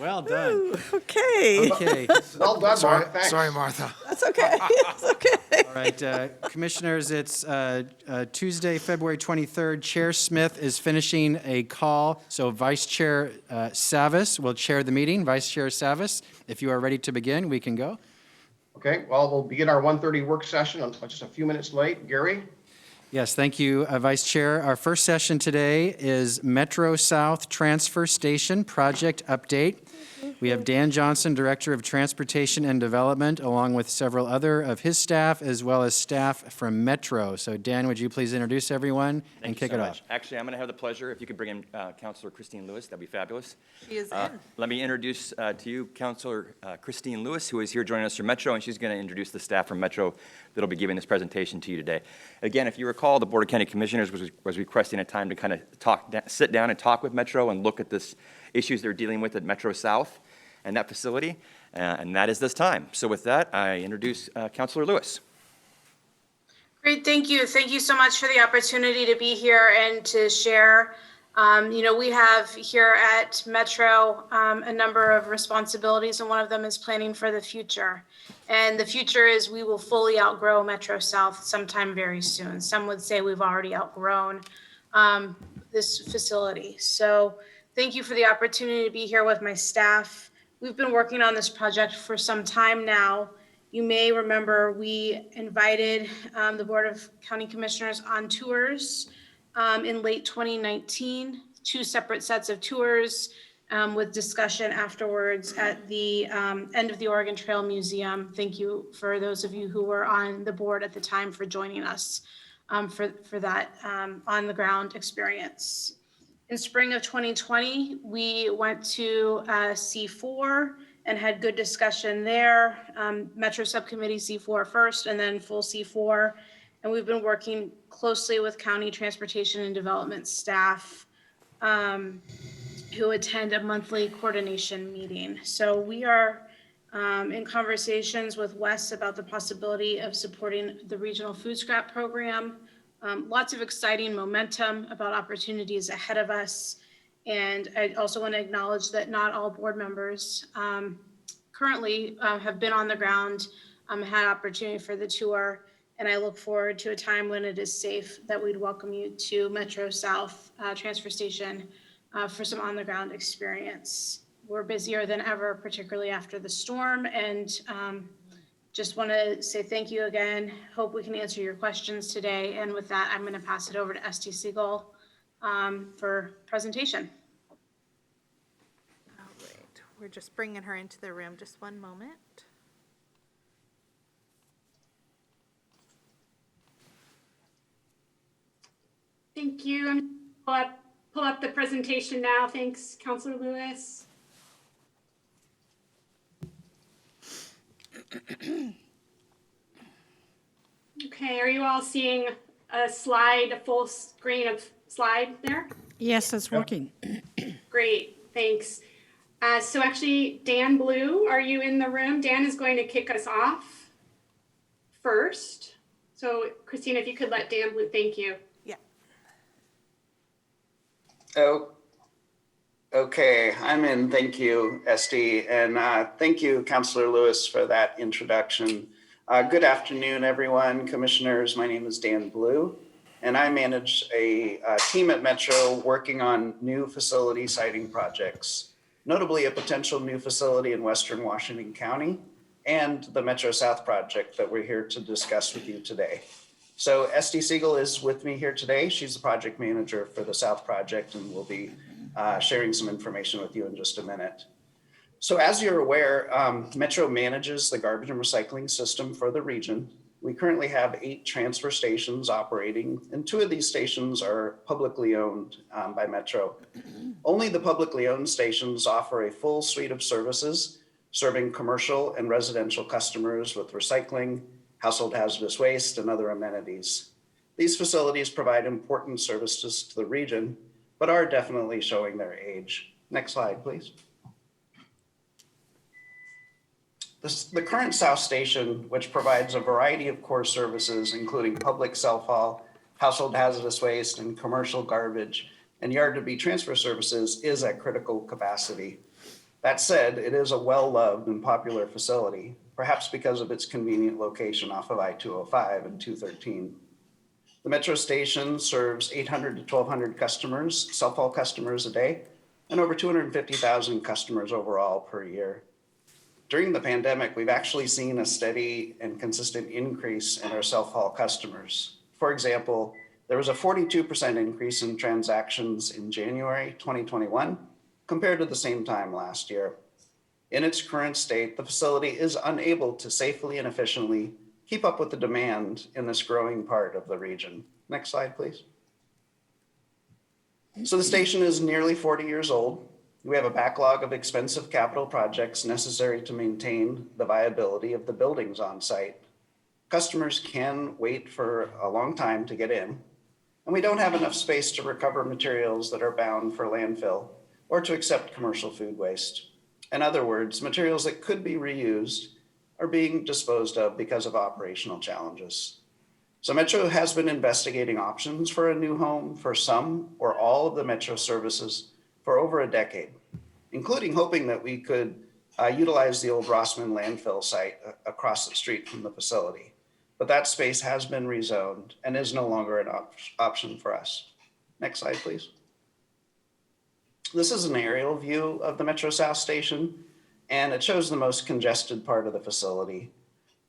Well done. Ooh, okay. Okay. Well done, Mark. Thanks. Sorry, Martha. That's okay. It's okay. All right, Commissioners, it's Tuesday, February 23rd. Chair Smith is finishing a call, so Vice Chair Savas will chair the meeting. Vice Chair Savas, if you are ready to begin, we can go. Okay, well, we'll begin our 1:30 work session. I'm just a few minutes late. Gary? Yes, thank you, Vice Chair. Our first session today is Metro South Transfer Station Project Update. We have Dan Johnson, Director of Transportation and Development, along with several other of his staff, as well as staff from Metro. So Dan, would you please introduce everyone and kick it off? Actually, I'm going to have the pleasure, if you could bring in Councilor Christine Lewis, that'd be fabulous. She is in. Let me introduce to you Councilor Christine Lewis, who is here joining us from Metro, and she's going to introduce the staff from Metro that'll be giving this presentation to you today. Again, if you recall, the Board of County Commissioners was requesting a time to kind of sit down and talk with Metro and look at this issues they're dealing with at Metro South and that facility, and that is this time. So with that, I introduce Councilor Lewis. Great, thank you. Thank you so much for the opportunity to be here and to share. We have here at Metro a number of responsibilities, and one of them is planning for the future. And the future is we will fully outgrow Metro South sometime very soon. Some would say we've already outgrown this facility. So thank you for the opportunity to be here with my staff. We've been working on this project for some time now. You may remember we invited the Board of County Commissioners on tours in late 2019, 2 separate sets of tours with discussion afterwards at the end of the Oregon Trail Museum. Thank you for those of you who were on the board at the time for joining us for that on the ground experience. In spring of 2020, we went to C4 and had good discussion there. Metro Subcommittee C4 first and then full C4. And we've been working closely with County Transportation and Development staff who attend a monthly coordination meeting. So we are in conversations with Wes about the possibility of supporting the regional food scrap program. Lots of exciting momentum about opportunities ahead of us. And I also want to acknowledge that not all board members currently have been on the ground, had opportunity for the tour. And I look forward to a time when it is safe that we'd welcome you to Metro South Transfer Station for some on the ground experience. We're busier than ever, particularly after the storm. And just want to say thank you again. Hope we can answer your questions today. And with that, I'm going to pass it over to Esty Siegel for presentation. All right, we're just bringing her into the room. Just one moment. Thank you. I'm going to pull up the presentation now. Thanks, Councilor Lewis. Okay, are you all seeing a full screen of slide there? Yes, it's working. Great, thanks. So actually, Dan Blue, are you in the room? Dan is going to kick us off first. So Christina, if you could let Dan Blue, thank you. Yeah. Oh, okay, I'm in. Thank you, Esty. And thank you, Councilor Lewis, for that introduction. Good afternoon, everyone. Commissioners, my name is Dan Blue, and I manage a team at Metro working on new facility siting projects, notably a potential new facility in Western Washington County and the Metro South project that we're here to discuss with you today. So Esty Siegel is with me here today. She's the project manager for the South project and will be sharing some information with you in just a minute. So as you're aware, Metro manages the garbage and recycling system for the region. We currently have 8 transfer stations operating, and 2 of these stations are publicly owned by Metro. Only the publicly owned stations offer a full suite of services, serving commercial and residential customers with recycling, household hazardous waste, and other amenities. These facilities provide important services to the region, but are definitely showing their age. Next slide, please. The current South Station, which provides a variety of core services, including public self-haul, household hazardous waste, and commercial garbage, and yard-to-be transfer services, is at critical capacity. That said, it is a well-loved and popular facility, perhaps because of its convenient location off of I-205 and 213. The Metro station serves 800 to 1,200 customers, self-haul customers a day, and over 250,000 customers overall per year. During the pandemic, we've actually seen a steady and consistent increase in our self-haul customers. For example, there was a 42% increase in transactions in January 2021 compared to the same time last year. In its current state, the facility is unable to safely and efficiently keep up with the demand in this growing part of the region. Next slide, please. So the station is nearly 40 years old. We have a backlog of expensive capital projects necessary to maintain the viability of the buildings on site. Customers can wait for a long time to get in, and we don't have enough space to recover materials that are bound for landfill or to accept commercial food waste. In other words, materials that could be reused are being disposed of because of operational challenges. So Metro has been investigating options for a new home for some or all of the Metro services for over a decade, including hoping that we could utilize the old Rossman landfill site across the street from the facility. But that space has been rezoned and is no longer an option for us. Next slide, please. This is an aerial view of the Metro South station, and it shows the most congested part of the facility.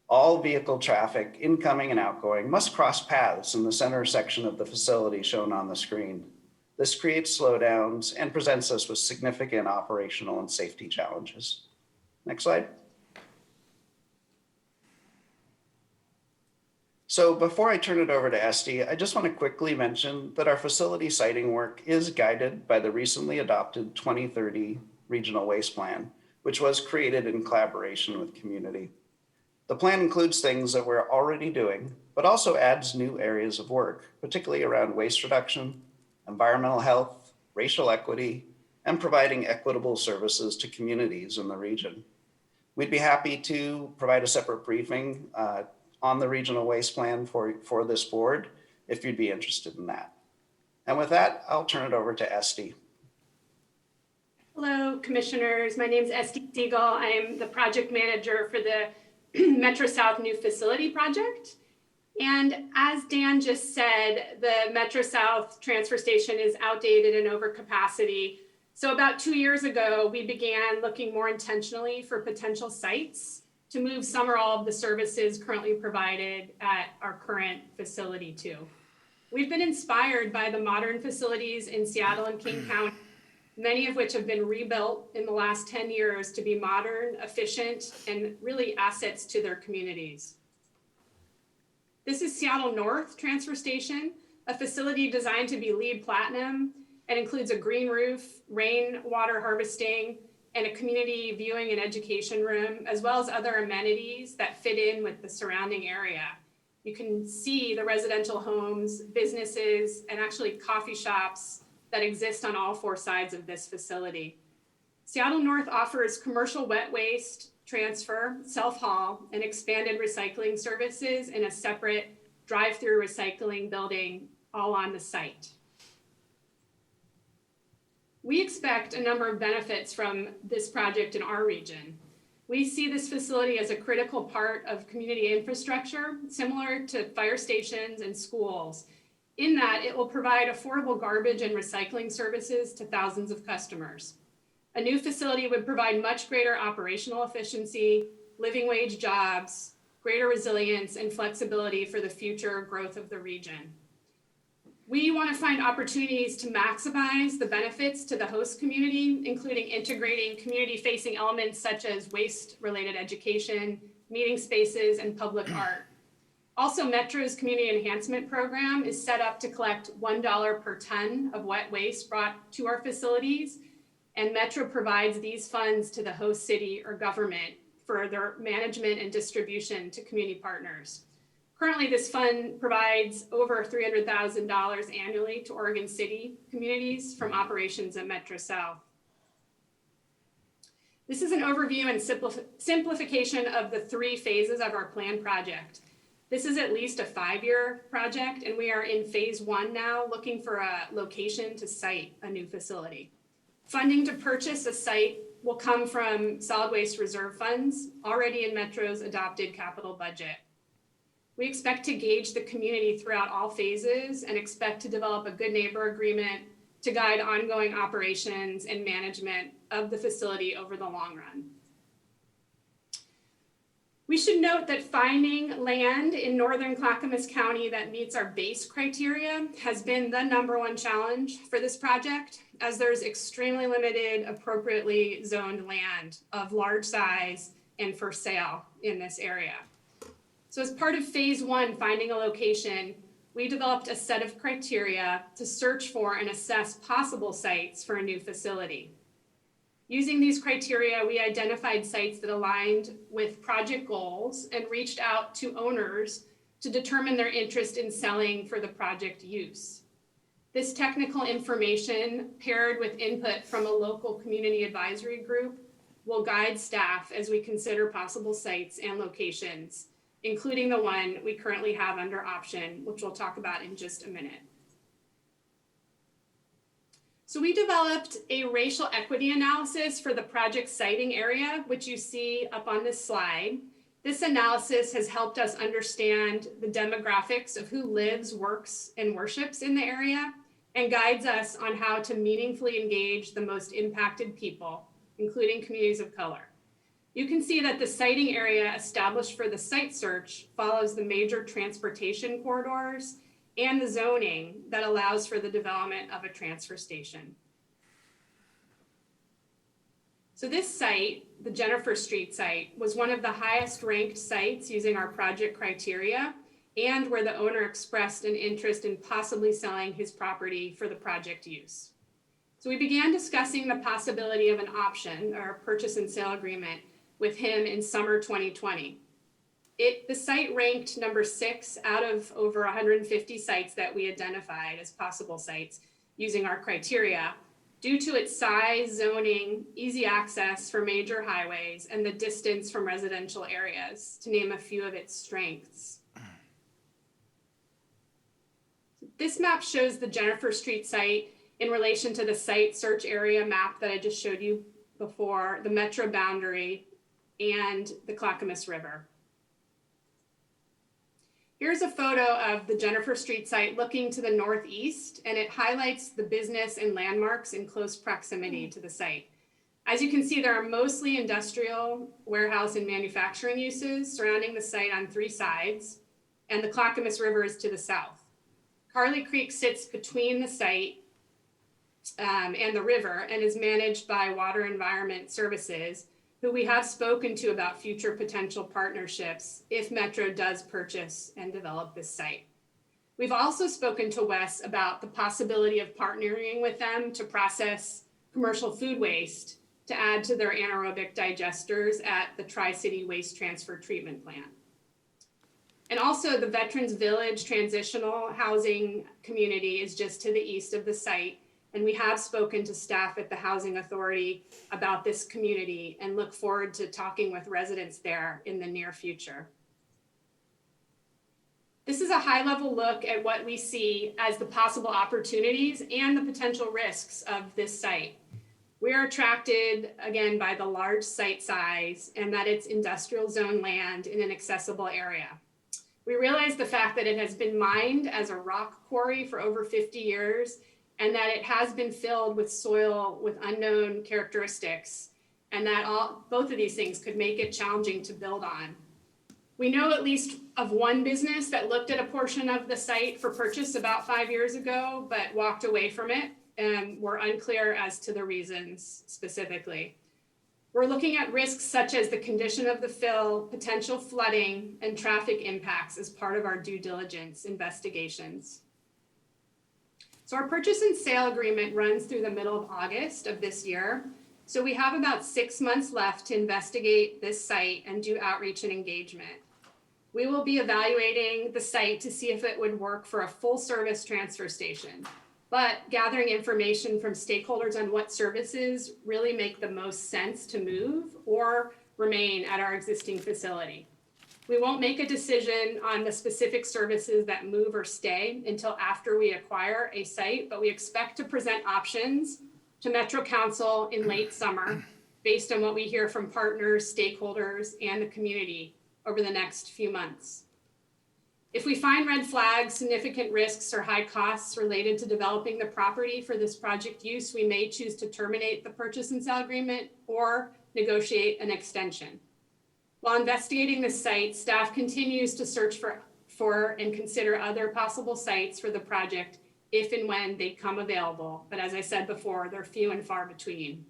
All vehicle traffic, incoming and outgoing, must cross paths in the center section of the facility shown on the screen. This creates slowdowns and presents us with significant operational and safety challenges. Next slide. So before I turn it over to Esty, I just want to quickly mention that our facility siting work is guided by the recently adopted 2030 Regional Waste Plan, which was created in collaboration with community. The plan includes things that we're already doing, but also adds new areas of work, particularly around waste reduction, environmental health, racial equity, and providing equitable services to communities in the region. We'd be happy to provide a separate briefing on the regional waste plan for this board if you'd be interested in that. And with that, I'll turn it over to Esty. Hello, commissioners. My name is Esty Siegel. I'm the project manager for the Metro South New Facility Project. And as Dan just said, the Metro South transfer station is outdated and over capacity. So about 2 years ago, we began looking more intentionally for potential sites to move some or all of the services currently provided at our current facility to. We've been inspired by the modern facilities in Seattle and King County, many of which have been rebuilt in the last 10 years to be modern, efficient, and really assets to their communities. This is Seattle North Transfer Station, a facility designed to be LEED Platinum and includes a green roof, rainwater harvesting, and a community viewing and education room, as well as other amenities that fit in with the surrounding area. You can see the residential homes, businesses, and actually coffee shops that exist on all 4 sides of this facility. Seattle North offers commercial wet waste transfer, self-haul, and expanded recycling services in a separate drive-through recycling building all on the site. We expect a number of benefits from this project in our region. We see this facility as a critical part of community infrastructure, similar to fire stations and schools, in that it will provide affordable garbage and recycling services to thousands of customers. A new facility would provide much greater operational efficiency, living wage jobs, greater resilience, and flexibility for the future growth of the region. We want to find opportunities to maximize the benefits to the host community, including integrating community-facing elements such as waste-related education, meeting spaces, and public art. Also, Metro's Community Enhancement Program is set up to collect $1 per ton of wet waste brought to our facilities, and Metro provides these funds to the host city or government for their management and distribution to community partners. Currently, this fund provides over $300,000 annually to Oregon City communities from operations at Metro South. This is an overview and simplification of the 3 phases of our planned project. This is at least a 5-year project, and we are in phase 1 now, looking for a location to site a new facility. Funding to purchase a site will come from solid waste reserve funds already in Metro's adopted capital budget. We expect to gauge the community throughout all phases and expect to develop a good neighbor agreement to guide ongoing operations and management of the facility over the long run. We should note that finding land in northern Clackamas County that meets our base criteria has been the #1 challenge for this project, as there's extremely limited appropriately zoned land of large size and for sale in this area. So as part of phase 1, finding a location, we developed a set of criteria to search for and assess possible sites for a new facility. Using these criteria, we identified sites that aligned with project goals and reached out to owners to determine their interest in selling for the project use. This technical information, paired with input from a local community advisory group, will guide staff as we consider possible sites and locations, including the one we currently have under option, which we'll talk about in just a minute. So we developed a racial equity analysis for the project siting area, which you see up on this slide. This analysis has helped us understand the demographics of who lives, works, and worships in the area, and guides us on how to meaningfully engage the most impacted people, including communities of color. You can see that the siting area established for the site search follows the major transportation corridors and the zoning that allows for the development of a transfer station. So this site, the Jennifer Street site, was one of the highest ranked sites using our project criteria, and where the owner expressed an interest in possibly selling his property for the project use. So we began discussing the possibility of an option or a purchase and sale agreement with him in summer 2020. The site ranked number 6 out of over 150 sites that we identified as possible sites using our criteria, due to its size, zoning, easy access for major highways, and the distance from residential areas, to name a few of its strengths. This map shows the Jennifer Street site in relation to the site search area map that I just showed you before, the metro boundary, and the Clackamas River. Here's a photo of the Jennifer Street site looking to the northeast, and it highlights the business and landmarks in close proximity to the site. As you can see, there are mostly industrial, warehouse, and manufacturing uses surrounding the site on 3 sides, and the Clackamas River is to the south. Carly Creek sits between the site and the river and is managed by Water Environment Services, who we have spoken to about future potential partnerships if Metro does purchase and develop this site. We've also spoken to Wes about the possibility of partnering with them to process commercial food waste to add to their anaerobic digesters at the Tri-City Waste Transfer Treatment Plant. And also the Veterans Village transitional housing community is just to the east of the site. And we have spoken to staff at the Housing Authority about this community and look forward to talking with residents there in the near future. This is a high-level look at what we see as the possible opportunities and the potential risks of this site. We are attracted, again, by the large site size and that it's industrial zone land in an accessible area. We realize the fact that it has been mined as a rock quarry for over 50 years and that it has been filled with soil with unknown characteristics, and that both of these things could make it challenging to build on. We know at least of one business that looked at a portion of the site for purchase about 5 years ago, but walked away from it and were unclear as to the reasons specifically. We're looking at risks such as the condition of the fill, potential flooding, and traffic impacts as part of our due diligence investigations. So our purchase and sale agreement runs through the middle of August of this year. So we have about 6 months left to investigate this site and do outreach and engagement. We will be evaluating the site to see if it would work for a full service transfer station, but gathering information from stakeholders on what services really make the most sense to move or remain at our existing facility. We won't make a decision on the specific services that move or stay until after we acquire a site, but we expect to present options to Metro Council in late summer based on what we hear from partners, stakeholders, and the community over the next few months. If we find red flags, significant risks, or high costs related to developing the property for this project use, we may choose to terminate the purchase and sale agreement or negotiate an extension. While investigating this site, staff continues to search for and consider other possible sites for the project if and when they come available. But as I said before, they're few and far between.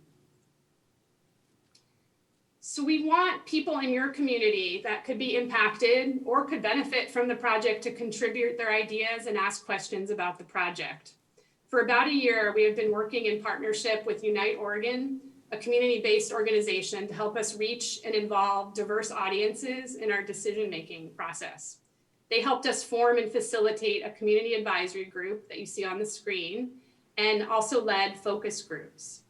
So we want people in your community that could be impacted or could benefit from the project to contribute their ideas and ask questions about the project. For about a year, we have been working in partnership with Unite Oregon, a community-based organization, to help us reach and involve diverse audiences in our decision-making process. They helped us form and facilitate a community advisory group that you see on the screen, and also led focus groups,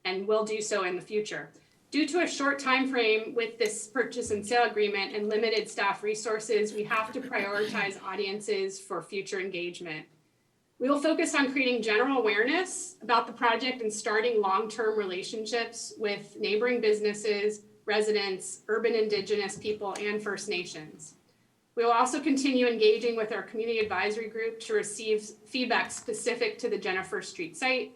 and will do so in the future. Due to a short time frame with this purchase and sale agreement and limited staff resources, we have to prioritize audiences for future engagement. We will focus on creating general awareness about the project and starting long-term relationships with neighboring businesses, residents, urban indigenous people, and First Nations. We will also continue engaging with our community advisory group to receive feedback specific to the Jennifer Street site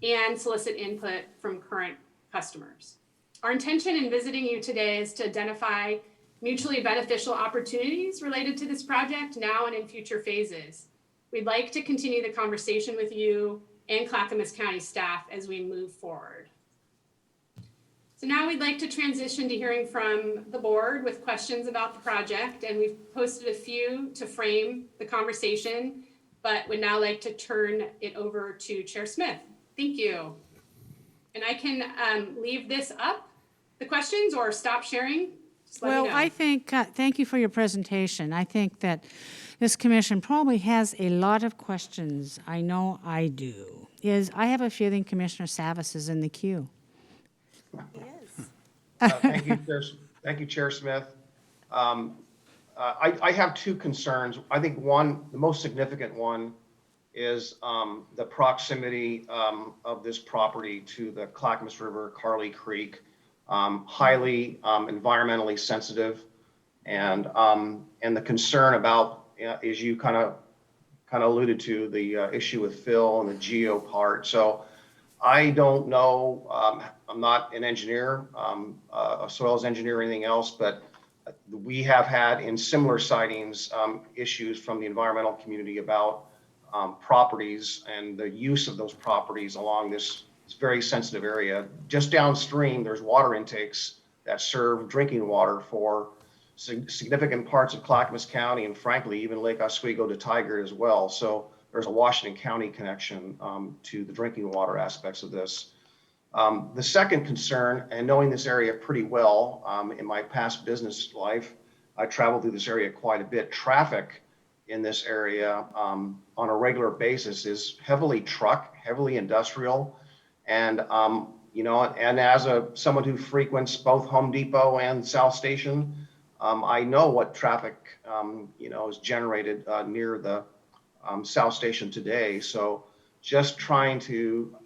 and solicit input from current customers. Our intention in visiting you today is to identify mutually beneficial opportunities related to this project now and in future phases. We'd like to continue the conversation with you and Clackamas County staff as we move forward. So now we'd like to transition to hearing from the board with questions about the project, and we've posted a few to frame the conversation, but would now like to turn it over to Chair Smith. Thank you. And I can leave this up, the questions, or stop sharing. Just let me know. I think, thank you for your presentation. I think that this commission probably has a lot of questions. I know I do. I have a feeling Commissioner Savas is in the queue. Thank you, Chair Smith. I have two concerns. I think the most significant one is the proximity of this property to the Clackamas River, Carly Creek, highly environmentally sensitive, and the concern about, as you kind of alluded to, the issue with fill and the geo part. So I don't know, I'm not an engineer, a soils engineer or anything else, but we have had in similar sightings issues from the environmental community about properties and the use of those properties along this very sensitive area. Just downstream, there's water intakes that serve drinking water for significant parts of Clackamas County, and frankly, even Lake Oswego to Tigard as well. So there's a Washington County connection to the drinking water aspects of this. The second concern, and knowing this area pretty well in my past business life, I traveled through this area quite a bit. Traffic in this area on a regular basis is heavily truck, heavily industrial. And, and as someone who frequents both Home Depot and South Station, I know what traffic, is generated near the South Station today. So just trying to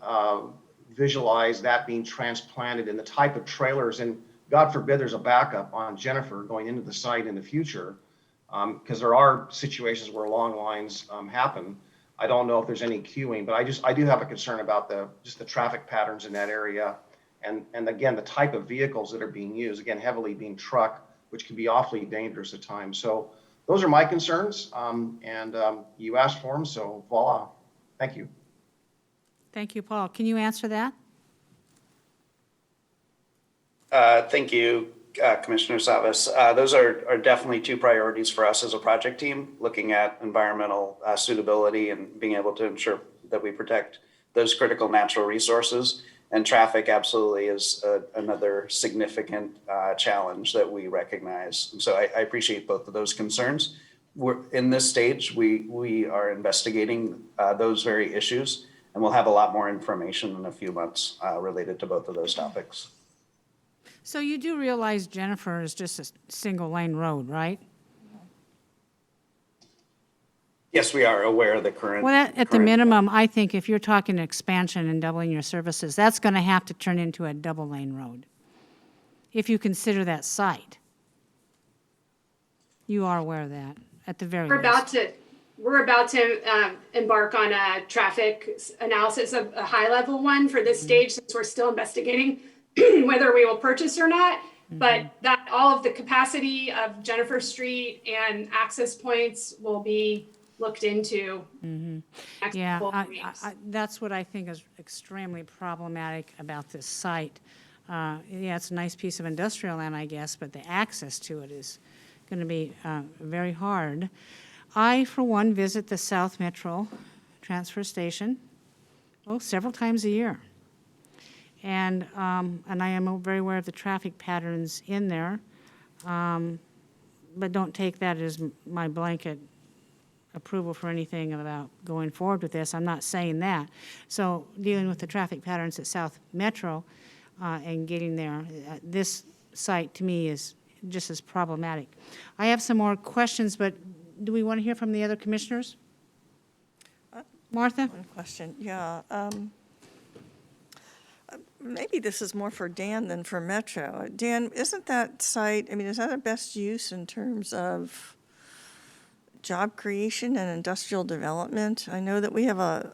visualize that being transplanted in the type of trailers, and God forbid there's a backup on Jennifer going into the site in the future, because there are situations where long lines happen. I don't know if there's any queuing, but I do have a concern about the traffic patterns in that area. And again, the type of vehicles that are being used, again, heavily being truck, which can be awfully dangerous at times. So those are my concerns. You asked for them, so voila. Thank you. Thank you, Paul. Can you answer that? Thank you, Commissioner Savas. Those are definitely two priorities for us as a project team, looking at environmental suitability and being able to ensure that we protect those critical natural resources. And traffic absolutely is another significant challenge that we recognize. And so I appreciate both of those concerns. We're in this stage, we are investigating those very issues, and we'll have a lot more information in a few months related to both of those topics. So you do realize Jennifer is just a single lane road, right? Yes, we are aware of the current. Well, at the minimum, I think if you're talking expansion and doubling your services, that's going to have to turn into a double lane road. if you consider that site. You are aware of that, at the very We're least. we're about to embark on a traffic analysis, of a high level one for this stage, since we're still investigating whether we will purchase or not. But that all of the capacity of Jennifer Street and access points will be looked into. Next Yeah, couple of weeks. that's what I think is extremely problematic about this site. Yeah, it's a nice piece of industrial land, I guess, but the access to it is going to be very hard. I, for one, visit the South Metro transfer station, several times a year. And I am very aware of the traffic patterns in there, but don't take that as my blanket approval for anything about going forward with this. I'm not saying that. So dealing with the traffic patterns at South Metro and getting there, this site to me is just as problematic. I have some more questions, but do we want to hear from the other commissioners? Martha? One question, yeah. Maybe this is more for Dan than for Metro. Dan, isn't that site, I mean, is that a best use in terms of job creation and industrial development? I know that we have a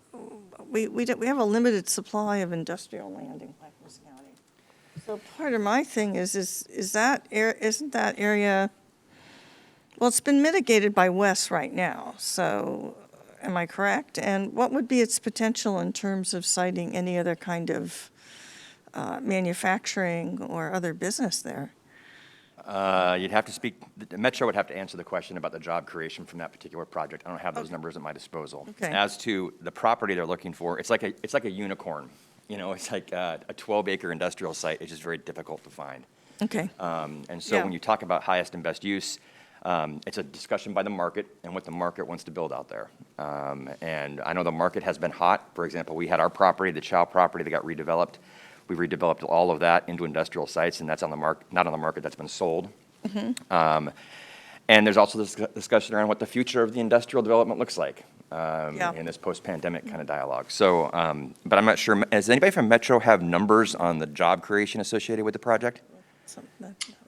limited supply of industrial land in Clackamas County. So part of my thing isn't that area, well, it's been mitigated by Wes right now, so am I correct? And what would be its potential in terms of citing any other kind of manufacturing or other business there? You'd have to speak, Metro would have to answer the question about the job creation from that particular project. I don't have those numbers at my disposal. Okay. As to the property they're looking for, it's like a unicorn. You know, it's like a 12-acre industrial site. It's just very difficult to find. Okay. And so Yeah. when you talk about highest and best use, it's a discussion by the market and what the market wants to build out there. And I know the market has been hot. For example, we had our property, the Chow property that got redeveloped. We redeveloped all of that into industrial sites, and that's on the not on the market, that's been sold. And there's also this discussion around what the future of the industrial development looks like in this post-pandemic kind of dialogue. So, but I'm not sure, does anybody from Metro have numbers on the job creation associated with the project?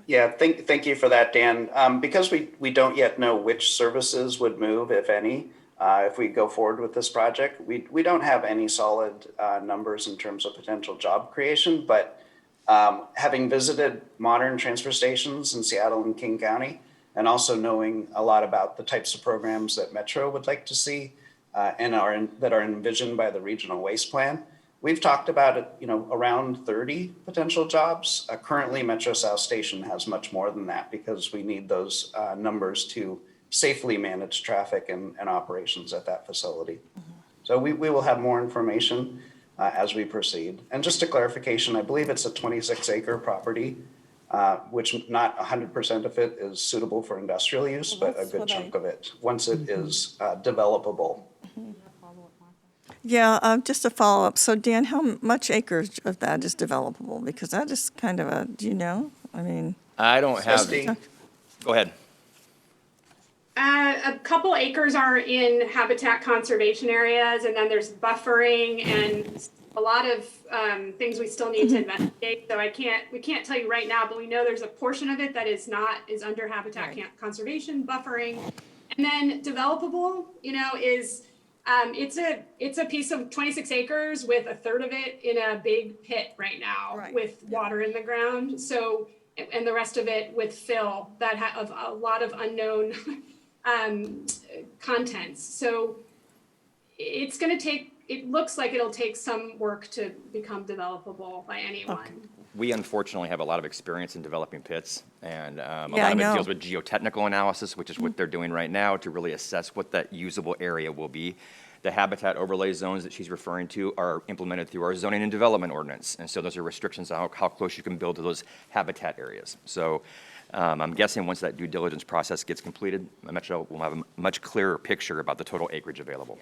Yeah, thank you for that, Dan. Because we don't yet know which services would move, if any, if we go forward with this project, we don't have any solid numbers in terms of potential job creation, but having visited modern transfer stations in Seattle and King County, and also knowing a lot about the types of programs that Metro would like to see and that are envisioned by the regional waste plan, we've talked about around 30 potential jobs. Currently, Metro South Station has much more than that because we need those numbers to safely manage traffic and operations at that facility. So we will have more information as we proceed. And just a clarification, I believe it's a 26-acre property, which not 100% of it is suitable for industrial use, but a good chunk of it, once it is developable. Yeah, just a follow-up. So Dan, how much acres of that is developable? Because that is kind of do you know? I mean. I don't have, Trustee? go ahead. A couple acres are in habitat conservation areas, and then there's buffering and a lot of things we still need to investigate. So we can't tell you right now, but we know there's a portion of it that is under habitat conservation, buffering, and then developable. Is it's a piece of 26 acres with a third of it in a big pit right now with water in the ground. So and the rest of it with fill that of a lot of unknown contents. So it's going to take, it looks like it'll take some work to become developable by anyone. Okay. We unfortunately have a lot of experience in developing pits, and a Yeah, lot of I it know. deals with geotechnical analysis, which is what they're doing right now to really assess what that usable area will be. The habitat overlay zones that she's referring to are implemented through our zoning and development ordinance, and so those are restrictions on how close you can build to those habitat areas. So I'm guessing once that due diligence process gets completed, Metro will have a much clearer picture about the total acreage available.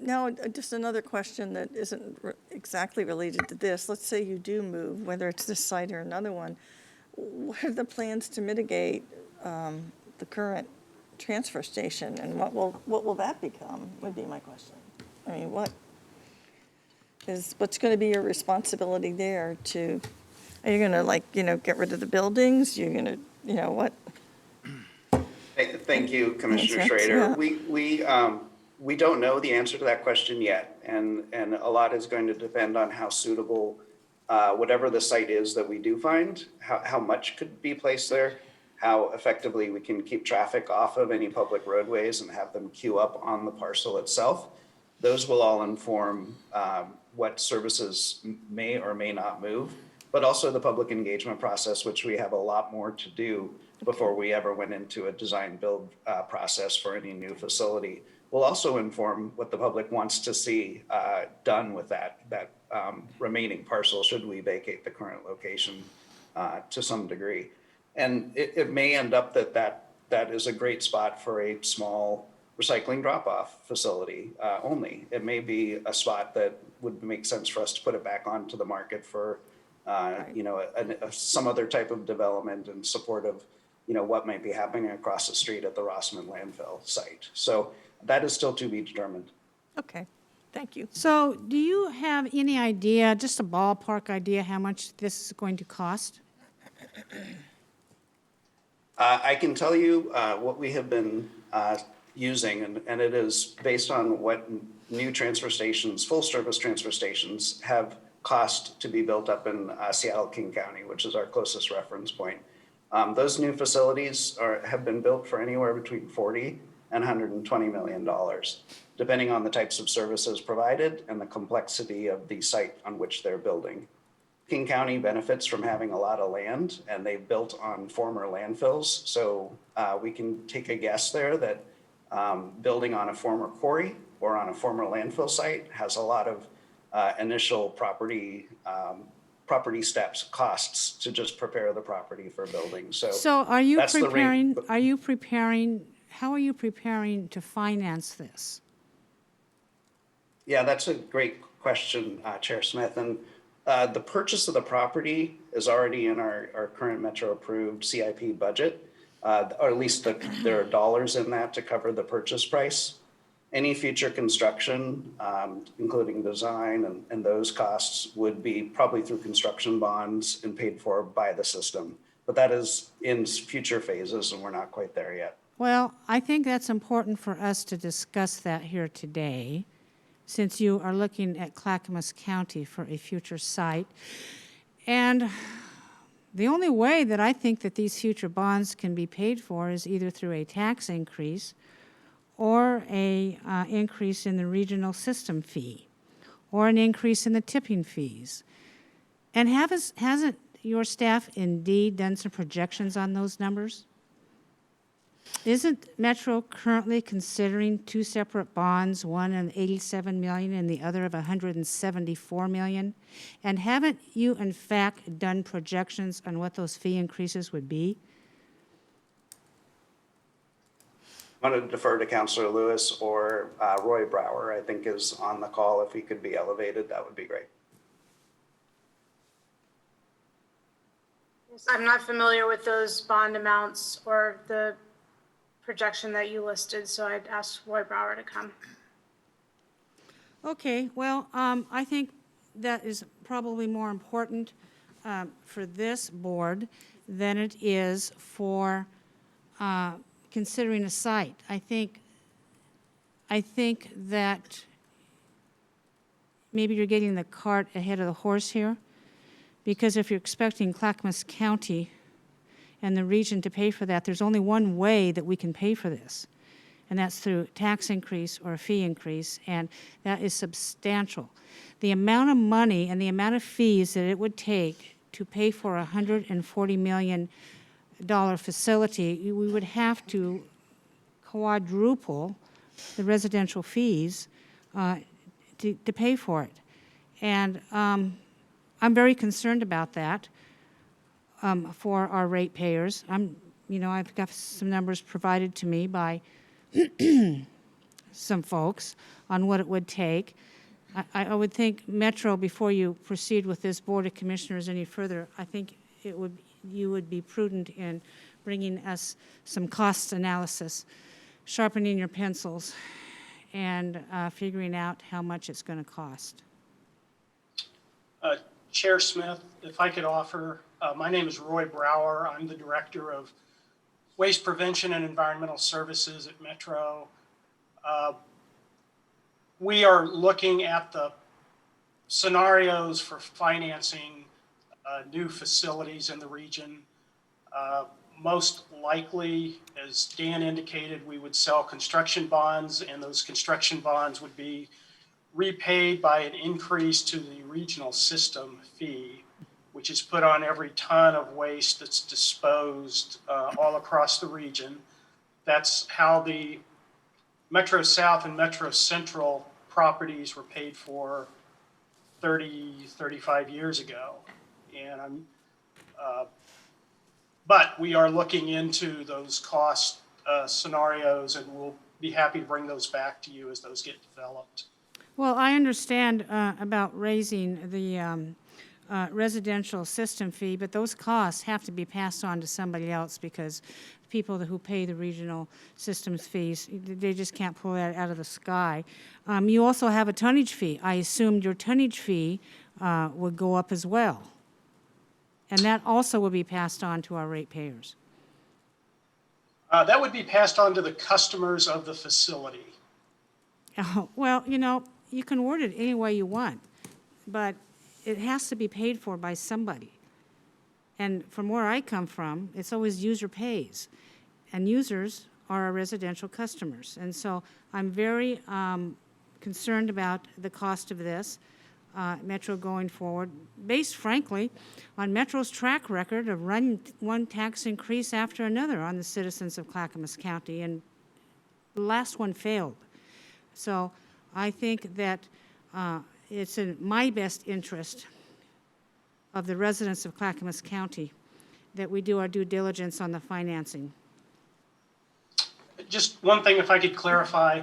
Now, just another question that isn't exactly related to this. Let's say you do move, whether it's this site or another one. What are the plans to mitigate the current transfer station, and what will that become, would be my question. I mean, what's going to be your responsibility there to Are you gonna like, get rid of the buildings? You're gonna, what? Thank you, Commissioner That's it, Schrader. yeah. We don't know the answer to that question yet, and a lot is going to depend on how suitable, whatever the site is that we do find, how much could be placed there, how effectively we can keep traffic off of any public roadways and have them queue up on the parcel itself. Those will all inform what services may or may not move, but also the public engagement process, which we have a lot more to do before we ever went into a design build process for any new facility. Will also inform what the public wants to see done with that remaining parcel should we vacate the current location to some degree. And it may end up that is a great spot for a small recycling drop-off facility only. It may be a spot that would make sense for us to put it back onto the market for some other type of development in support of what might be happening across the street at the Rossman landfill site. So that is still to be determined. Okay, thank you. So do you have any idea, just a ballpark idea, how much this is going to cost? I can tell you what we have been using, and it is based on what new transfer stations, full service transfer stations, have cost to be built up in Seattle, King County, which is our closest reference point. Those new facilities have been built for anywhere between $40 and $120 million, depending on the types of services provided and the complexity of the site on which they're building. King County benefits from having a lot of land, and they've built on former landfills. So we can take a guess there that building on a former quarry or on a former landfill site has a lot of initial property steps, costs to just prepare the property for building. So are you that's the rate. how are you preparing to finance this? Yeah, that's a great question, Chair Smith. And the purchase of the property is already in our current Metro approved CIP budget, or at least there are dollars in that to cover the purchase price. Any future construction, including design and those costs, would be probably through construction bonds and paid for by the system. But that is in future phases, and we're not quite there yet. Well, I think that's important for us to discuss that here today, since you are looking at Clackamas County for a future site. And the only way that I think that these future bonds can be paid for is either through a tax increase or a increase in the regional system fee, or an increase in the tipping fees. And hasn't your staff indeed done some projections on those numbers? Isn't Metro currently considering two separate bonds, one of $87 million and the other of $174 million? And haven't you, in fact, done projections on what those fee increases would be? I'm going to defer to Councilor Lewis or Roy Brower, I think is on the call. If he could be elevated, that would be great. I'm not familiar with those bond amounts or the projection that you listed, so I'd ask Roy Brower to come. Okay, well, I think that is probably more important for this board than it is for considering a site. I think that maybe you're getting the cart ahead of the horse here, because if you're expecting Clackamas County and the region to pay for that, there's only one way that we can pay for this, and that's through tax increase or a fee increase, and that is substantial. The amount of money and the amount of fees that it would take to pay for a $140 million facility, we would have to quadruple the residential fees to pay for it. And I'm very concerned about that for our ratepayers. I've got some numbers provided to me by some folks on what it would take. I would think Metro, before you proceed with this Board of Commissioners any further, I think you would be prudent in bringing us some cost analysis, sharpening your pencils, and figuring out how much it's going to cost. Chair Smith, if I could offer, my name is Roy Brower. I'm the Director of Waste Prevention and Environmental Services at Metro. We are looking at the scenarios for financing new facilities in the region. Most likely, as Dan indicated, we would sell construction bonds, and those construction bonds would be repaid by an increase to the regional system fee, which is put on every ton of waste that's disposed all across the region. That's how the Metro South and Metro Central properties were paid for 35 years ago. And but we are looking into those cost scenarios, and we'll be happy to bring those back to you as those get developed. Well, I understand about raising the residential system fee, but those costs have to be passed on to somebody else because people who pay the regional systems fees, they just can't pull that out of the sky. You also have a tonnage fee. I assumed your tonnage fee would go up as well. And that also will be passed on to our ratepayers. That would be passed on to the customers of the facility. Oh, well, you know, you can word it any way you want, but it has to be paid for by somebody. And from where I come from, it's always user pays. And users are our residential customers. And so I'm very concerned about the cost of this. Metro going forward, based frankly on Metro's track record of running one tax increase after another on the citizens of Clackamas County, and the last one failed. So I think that it's in my best interest of the residents of Clackamas County that we do our due diligence on the financing. Just one thing, if I could clarify,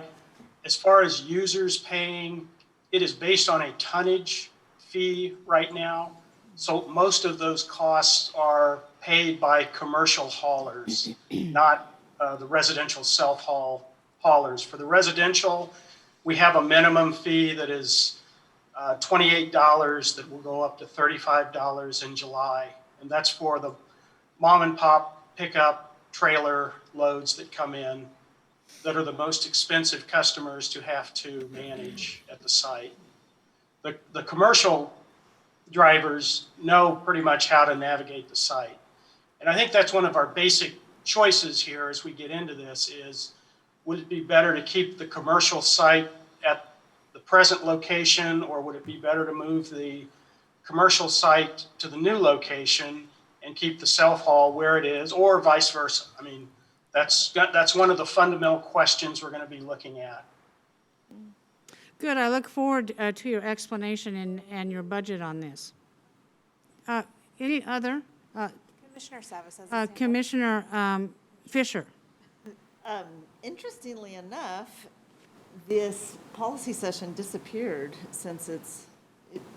as far as users paying, it is based on a tonnage fee right now. So most of those costs are paid by commercial haulers, not the residential self-haulers. For the residential, we have a minimum fee that is $28 that will go up to $35 in July. And that's for the mom and pop pickup trailer loads that come in that are the most expensive customers to have to manage at the site. The commercial drivers know pretty much how to navigate the site. And I think that's one of our basic choices here as we get into this is, would it be better to keep the commercial site at the present location, or would it be better to move the commercial site to the new location and keep the self-haul where it is, or vice versa? I mean, that's one of the fundamental questions we're going to be looking at. Good. I look forward to your explanation and your budget on this. Any other? Commissioner Savas has his hand up. Commissioner Fisher. Interestingly enough, this policy session disappeared since it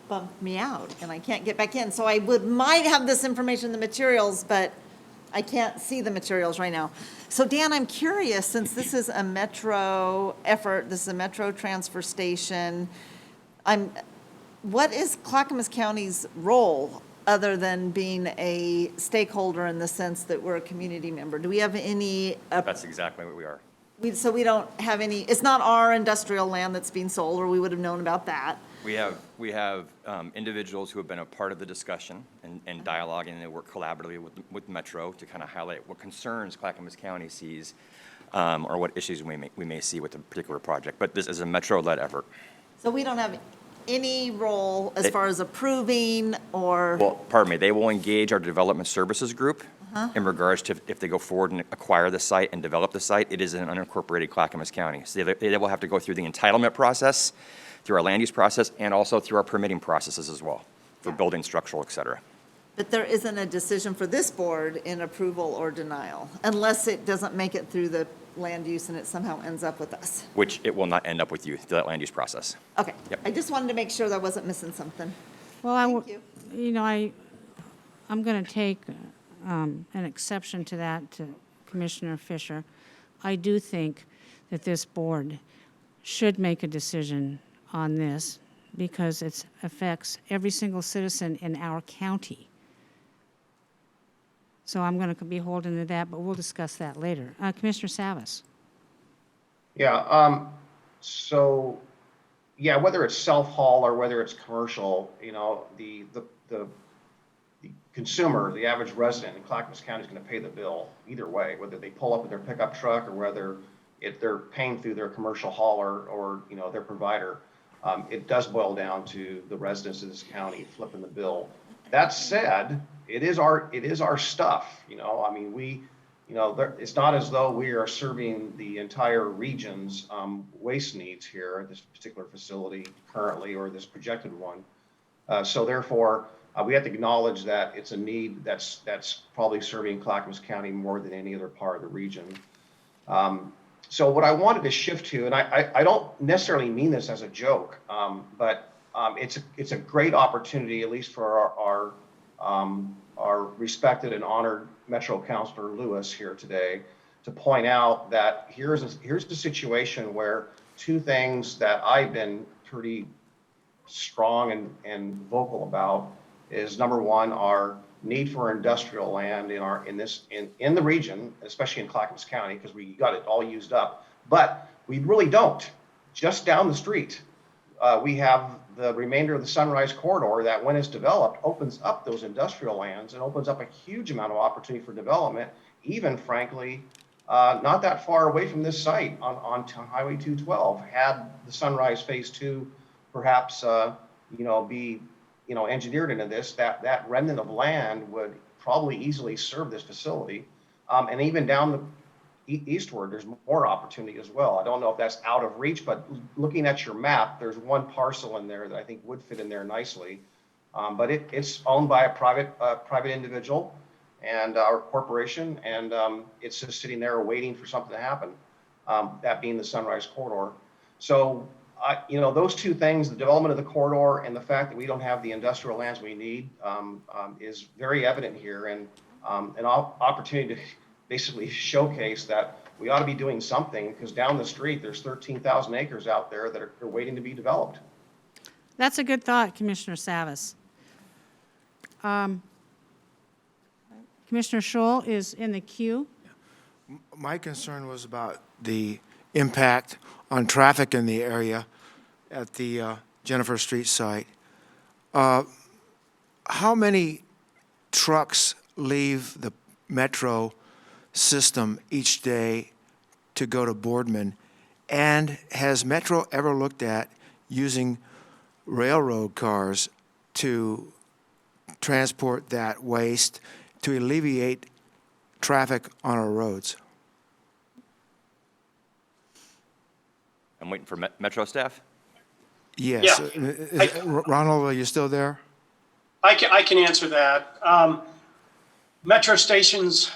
bumped me out and I can't get back in. So I might have this information in the materials, but I can't see the materials right now. So Dan, I'm curious, since this is a Metro effort, this is a Metro transfer station, what is Clackamas County's role other than being a stakeholder in the sense that we're a community member? Do we have any? That's exactly what we are. So we don't have any, it's not our industrial land that's being sold, or we would have known about that. We have individuals who have been a part of the discussion and dialogue, and they work collaboratively with Metro to kind of highlight what concerns Clackamas County sees or what issues we may see with a particular project. But this is a Metro-led effort. So we don't have any role as far as approving or? Well, pardon me, they will engage our development services group in regards to if they go forward and acquire the site and develop the site. It is an unincorporated Clackamas County. So they will have to go through the entitlement process, through our land use process, and also through our permitting processes as well, for building, structural, et cetera. But there isn't a decision for this board in approval or denial, unless it doesn't make it through the land use and it somehow ends up with us. Which it will not end up with you through that land use process. Okay. Yep. I just wanted to make sure that I wasn't missing something. Well, Thank you. You know, I'm going to take an exception to that, to Commissioner Fisher. I do think that this board should make a decision on this, because it affects every single citizen in our county. So I'm going to be holding to that, but we'll discuss that later. Commissioner Savas. Yeah, so, yeah, whether it's self-haul or whether it's commercial, you know, the consumer, the average resident in Clackamas County is going to pay the bill either way, whether they pull up with their pickup truck or whether if they're paying through their commercial hauler or, you know, their provider. It does boil down to the residents of this county flipping the bill. That said, it is our stuff, you know, I mean, it's not as though we are serving the entire region's waste needs here at this particular facility currently, or this projected one. So therefore, we have to acknowledge that it's a need that's probably serving Clackamas County more than any other part of the region. So what I wanted to shift to, and I don't necessarily mean this as a joke, but it's a great opportunity, at least for our respected and honored Metro Councilor Lewis here today, to point out that here's the situation where two things that I've been pretty strong and vocal about is, number one, our need for industrial land in the region, especially in Clackamas County, because we got it all used up. But we really don't. Just down the street, we have the remainder of the Sunrise Corridor that, when it's developed, opens up those industrial lands and opens up a huge amount of opportunity for development, even frankly, not that far away from this site on Highway 212. Had the Sunrise Phase 2 perhaps be engineered into this, that remnant of land would probably easily serve this facility. And even down the eastward, there's more opportunity as well. I don't know if that's out of reach, but looking at your map, there's one parcel in there that I think would fit in there nicely. But it's owned by a private individual and our corporation, and it's just sitting there waiting for something to happen, that being the Sunrise Corridor. So those two things, the development of the corridor and the fact that we don't have the industrial lands we need, is very evident here, and an opportunity to basically showcase that we ought to be doing something, because down the street there's 13,000 acres out there that are waiting to be developed. That's a good thought, Commissioner Savas. Commissioner Scholl is in the queue. My concern was about the impact on traffic in the area at the Jennifer Street site. How many trucks leave the Metro system each day to go to Boardman? And has Metro ever looked at using railroad cars to transport that waste to alleviate traffic on our roads? I'm waiting for Metro staff. Yes. Yeah. Ronald, are you still there? I can answer that. Metro stations,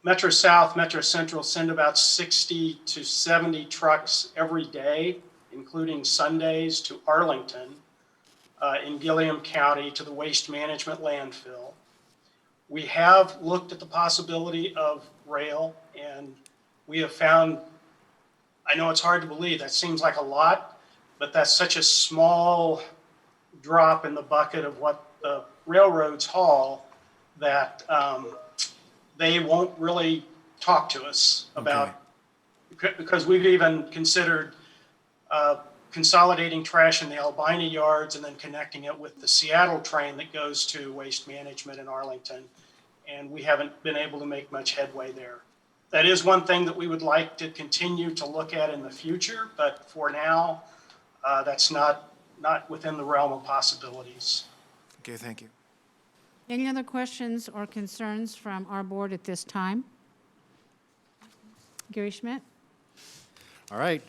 Metro South, Metro Central send about 60 to 70 trucks every day, including Sundays, to Arlington in Gilliam County to the waste management landfill. We have looked at the possibility of rail, and we have found, I know it's hard to believe, that seems like a lot, but that's such a small drop in the bucket of what the railroads haul that they won't really talk to us about, because we've even considered consolidating trash in the Albina yards and then connecting it with the Seattle train that goes to waste management in Arlington. And we haven't been able to make much headway there. That is one thing that we would like to continue to look at in the future, but for now, that's not within the realm of possibilities. Okay, thank you. Any other questions or concerns from our board at this time? Gary Schmidt? All right,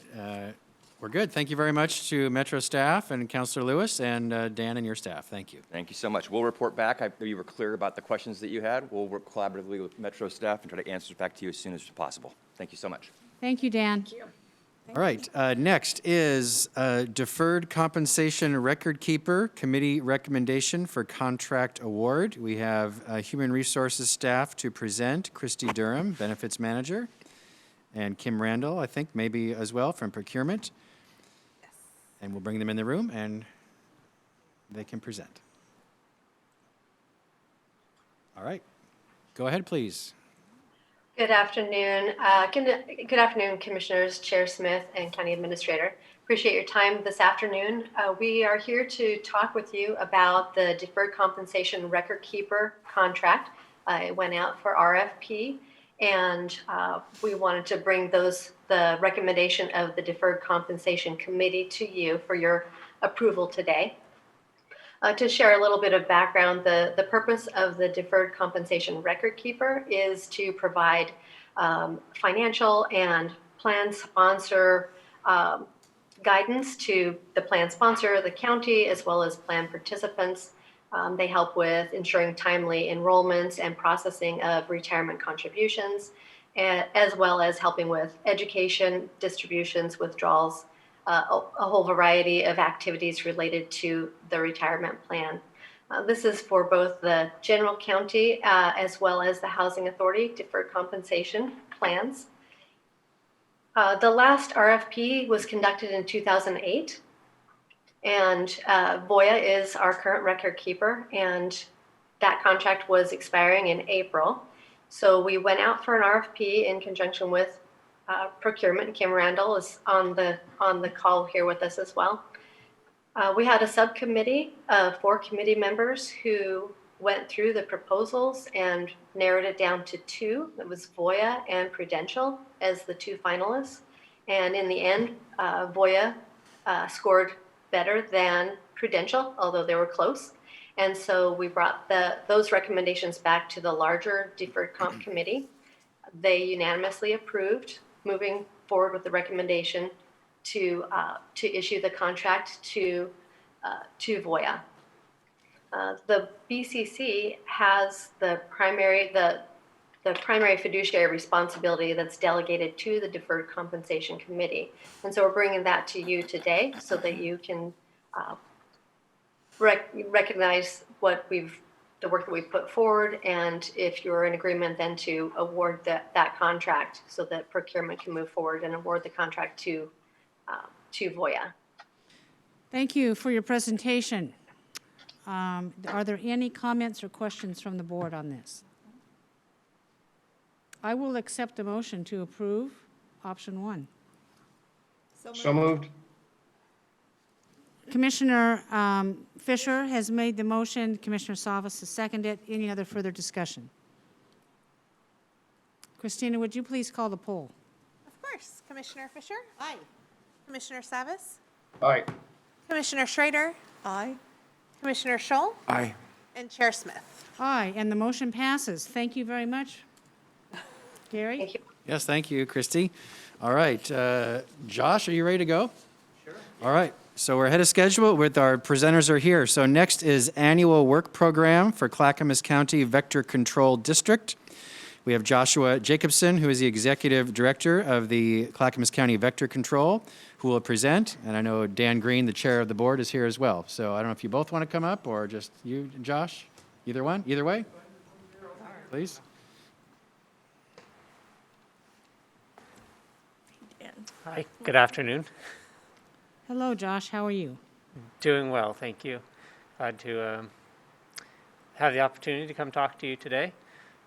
we're good. Thank you very much to Metro staff and Councilor Lewis and Dan and your staff. Thank you. Thank you so much. We'll report back. I know you were clear about the questions that you had. We'll work collaboratively with Metro staff and try to answer back to you as soon as possible. Thank you so much. Thank you, Dan. Thank you. All right, next is Deferred Compensation Record Keeper Committee Recommendation for Contract Award. We have Human Resources staff to present, Christy Durham, Benefits Manager, and Kim Randall, I think, maybe as well, from Procurement. Yes. And we'll bring them in the room and they can present. All right. Go ahead, please. Good afternoon. Good afternoon, Commissioners, Chair Smith, and County Administrator. Appreciate your time this afternoon. We are here to talk with you about the Deferred Compensation Record Keeper contract. It went out for RFP, and we wanted to bring the recommendation of the Deferred Compensation Committee to you for your approval today. To share a little bit of background, the purpose of the Deferred Compensation Record Keeper is to provide financial and plan sponsor guidance to the plan sponsor, the county, as well as plan participants. They help with ensuring timely enrollments and processing of retirement contributions, as well as helping with education, distributions, withdrawals, a whole variety of activities related to the retirement plan. This is for both the general county as well as the housing authority deferred compensation plans. The last RFP was conducted in 2008, and Voya is our current record keeper, and that contract was expiring in April. So we went out for an RFP in conjunction with procurement. Kim Randall is on the call here with us as well. We had a subcommittee of 4 committee members who went through the proposals and narrowed it down to 2. It was Voya and Prudential as the 2 finalists. And in the end, Voya scored better than Prudential, although they were close. And so we brought those recommendations back to the larger deferred comp committee. They unanimously approved moving forward with the recommendation to issue the contract to Voya. The BCC has the primary fiduciary responsibility that's delegated to the Deferred Compensation Committee. And so we're bringing that to you today so that you can recognize the work that we've put forward, and if you're in agreement, then to award that contract so that procurement can move forward and award the contract to Voya. Thank you for your presentation. Are there any comments or questions from the board on this? I will accept a motion to approve option 1. So moved. Commissioner Fisher has made the motion. Commissioner Savas has seconded it. Any other further discussion? Christina, would you please call the poll? Of course. Commissioner Fisher? Aye. Commissioner Savas? Aye. Commissioner Schrader? Aye. Commissioner Scholl? Aye. And Chair Smith? Aye, and the motion passes. Thank you very much. Gary? Thank you. Yes, thank you, Christy. All right, Josh, are you ready to go? Sure. All right, so we're ahead of schedule with our presenters are here. So next is Annual Work Program for Clackamas County Vector Control District. We have Joshua Jacobson, who is the Executive Director of the Clackamas County Vector Control, who will present. And I know Dan Green, the Chair of the Board, is here as well. So I don't know if you both want to come up or just you, Josh? Either one? Either way? Please. Hi, good afternoon. Hello, Josh. How are you? Doing well, thank you. Glad to have the opportunity to come talk to you today.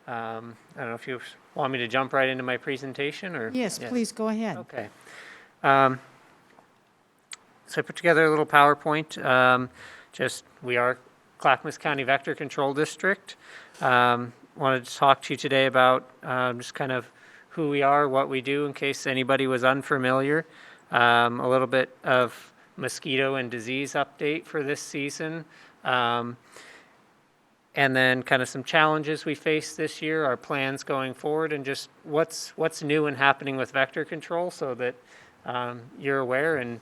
I don't know if you want me to jump right into my presentation or? Yes, please go ahead. Okay. So I put together a little PowerPoint. We are Clackamas County Vector Control District. Wanted to talk to you today about just kind of who we are, what we do, in case anybody was unfamiliar. A little bit of mosquito and disease update for this season. And then kind of some challenges we face this year, our plans going forward, and just what's new and happening with vector control so that you're aware. And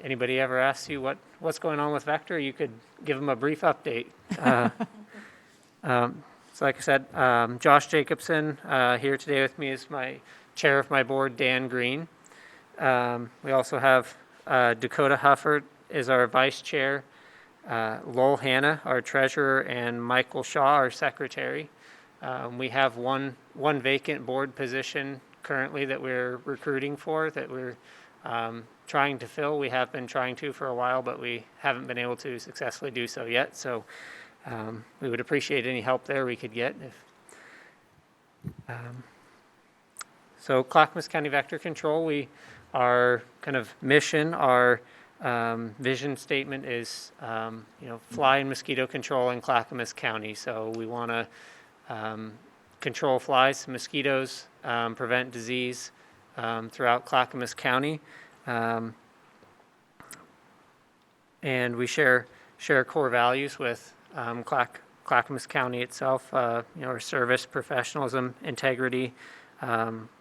anybody ever asks you what's going on with vector, you could give them a brief update. So like I said, Josh Jacobson here today with me is my chair of my board, Dan Green. We also have Dakota Hufford is our vice chair, Lowell Hanna, our treasurer, and Michael Shaw, our secretary. We have one vacant board position currently that we're recruiting for, that we're trying to fill. We have been trying to for a while, but we haven't been able to successfully do so yet. So we would appreciate any help there we could get. So Clackamas County Vector Control, our kind of mission, our vision statement is, fly and mosquito control in Clackamas County. So we want to control flies, mosquitoes, prevent disease throughout Clackamas County. And we share core values with Clackamas County itself, our service, professionalism, integrity,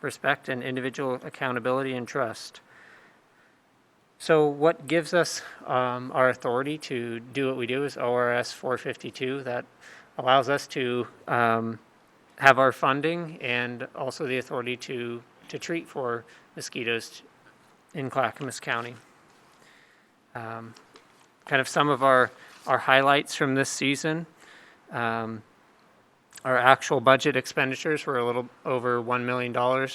respect, and individual accountability and trust. So what gives us our authority to do what we do is ORS 452. That allows us to have our funding and also the authority to treat for mosquitoes in Clackamas County. Kind of some of our highlights from this season. Our actual budget expenditures were a little over $1 million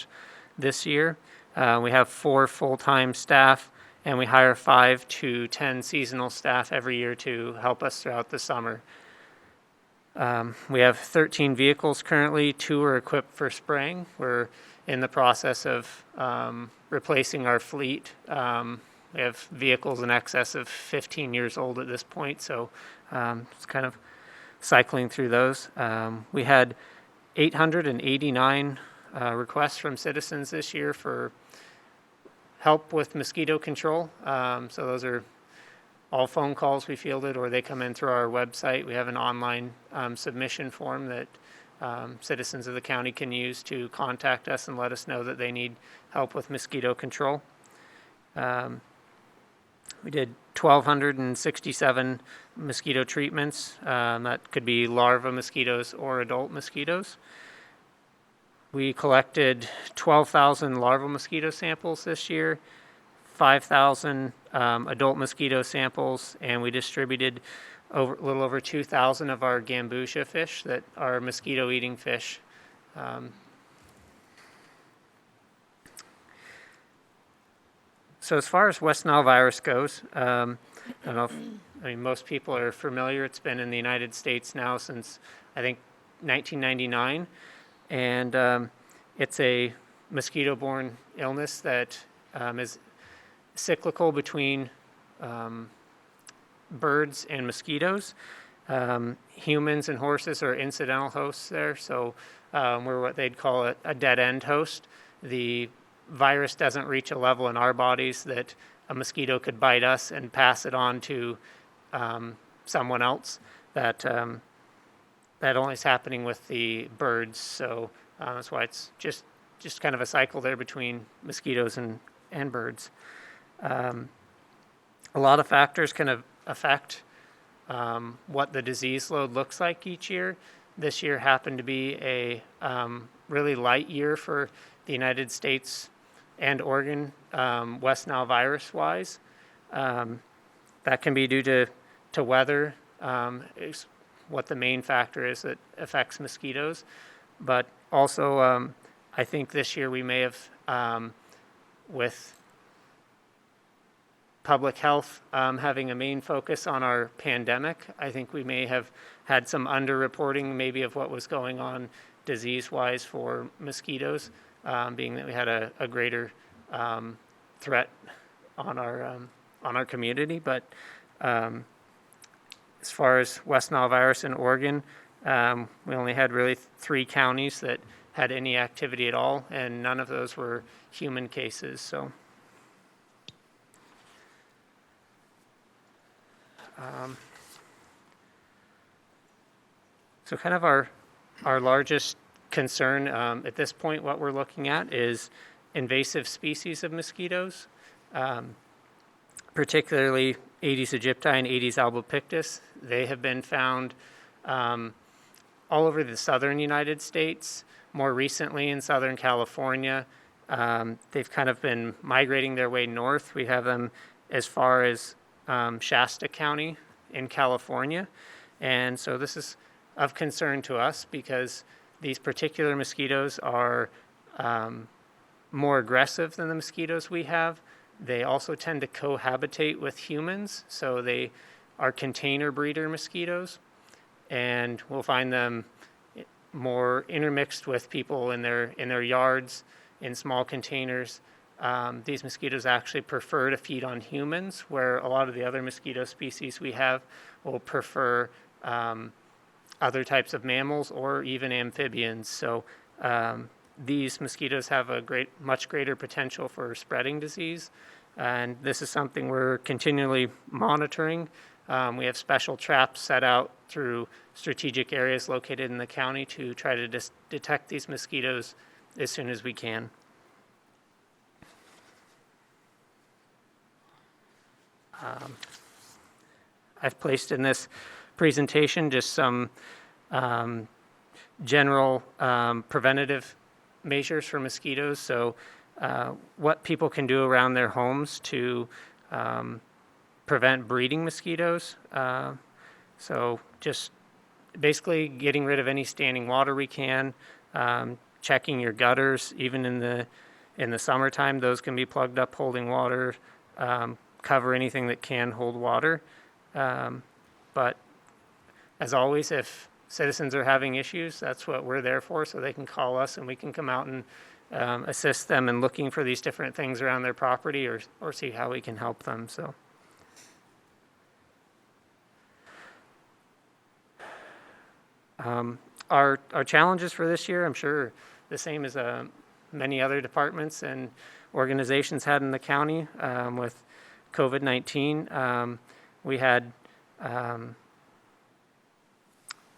this year. We have 4 full-time staff, and we hire 5 to 10 seasonal staff every year to help us throughout the summer. We have 13 vehicles currently. 2 are equipped for spraying. We're in the process of replacing our fleet. We have vehicles in excess of 15 years old at this point, so it's kind of cycling through those. We had 889 requests from citizens this year for help with mosquito control. So those are all phone calls we fielded, or they come in through our website. We have an online submission form that citizens of the county can use to contact us and let us know that they need help with mosquito control. We did 1,267 mosquito treatments. That could be larva mosquitoes or adult mosquitoes. We collected 12,000 larval mosquito samples this year, 5,000 adult mosquito samples, and we distributed a little over 2,000 of our gambusia fish that are mosquito-eating fish. So as far as West Nile virus goes, I don't know if, most people are familiar. It's been in the United States now since, I think, 1999. And it's a mosquito-borne illness that is cyclical between birds and mosquitoes. Humans and horses are incidental hosts there, so we're what they'd call a dead-end host. The virus doesn't reach a level in our bodies that a mosquito could bite us and pass it on to someone else. That only is happening with the birds, so that's why it's just kind of a cycle there between mosquitoes and birds. A lot of factors can affect what the disease load looks like each year. This year happened to be a really light year for the United States and Oregon, West Nile virus-wise. That can be due to weather, is what the main factor is that affects mosquitoes. But also, I think this year we may have, with public health having a main focus on our pandemic, I think we may have had some underreporting maybe of what was going on disease-wise for mosquitoes, being that we had a greater threat on our community. But as far as West Nile virus in Oregon, we only had really 3 counties that had any activity at all, and none of those were human cases. So, kind of our largest concern at this point, what we're looking at is invasive species of mosquitoes, particularly Aedes aegypti and Aedes albopictus. They have been found all over the southern United States, more recently in Southern California. They've kind of been migrating their way north. We have them as far as Shasta County in California. And so this is of concern to us because these particular mosquitoes are more aggressive than the mosquitoes we have. They also tend to cohabitate with humans, so they are container breeder mosquitoes, and we'll find them more intermixed with people in their yards, in small containers. These mosquitoes actually prefer to feed on humans, where a lot of the other mosquito species we have will prefer other types of mammals or even amphibians. So these mosquitoes have a much greater potential for spreading disease, and this is something we're continually monitoring. We have special traps set out through strategic areas located in the county to try to detect these mosquitoes as soon as we can. I've placed in this presentation just some general preventative measures for mosquitoes. So what people can do around their homes to prevent breeding mosquitoes. So just basically getting rid of any standing water we can, checking your gutters, even in the summertime, those can be plugged up holding water, cover anything that can hold water. But as always, if citizens are having issues, that's what we're there for, so they can call us and we can come out and assist them in looking for these different things around their property or see how we can help them. So. Our challenges for this year, I'm sure the same as many other departments and organizations had in the county with COVID-19. We had,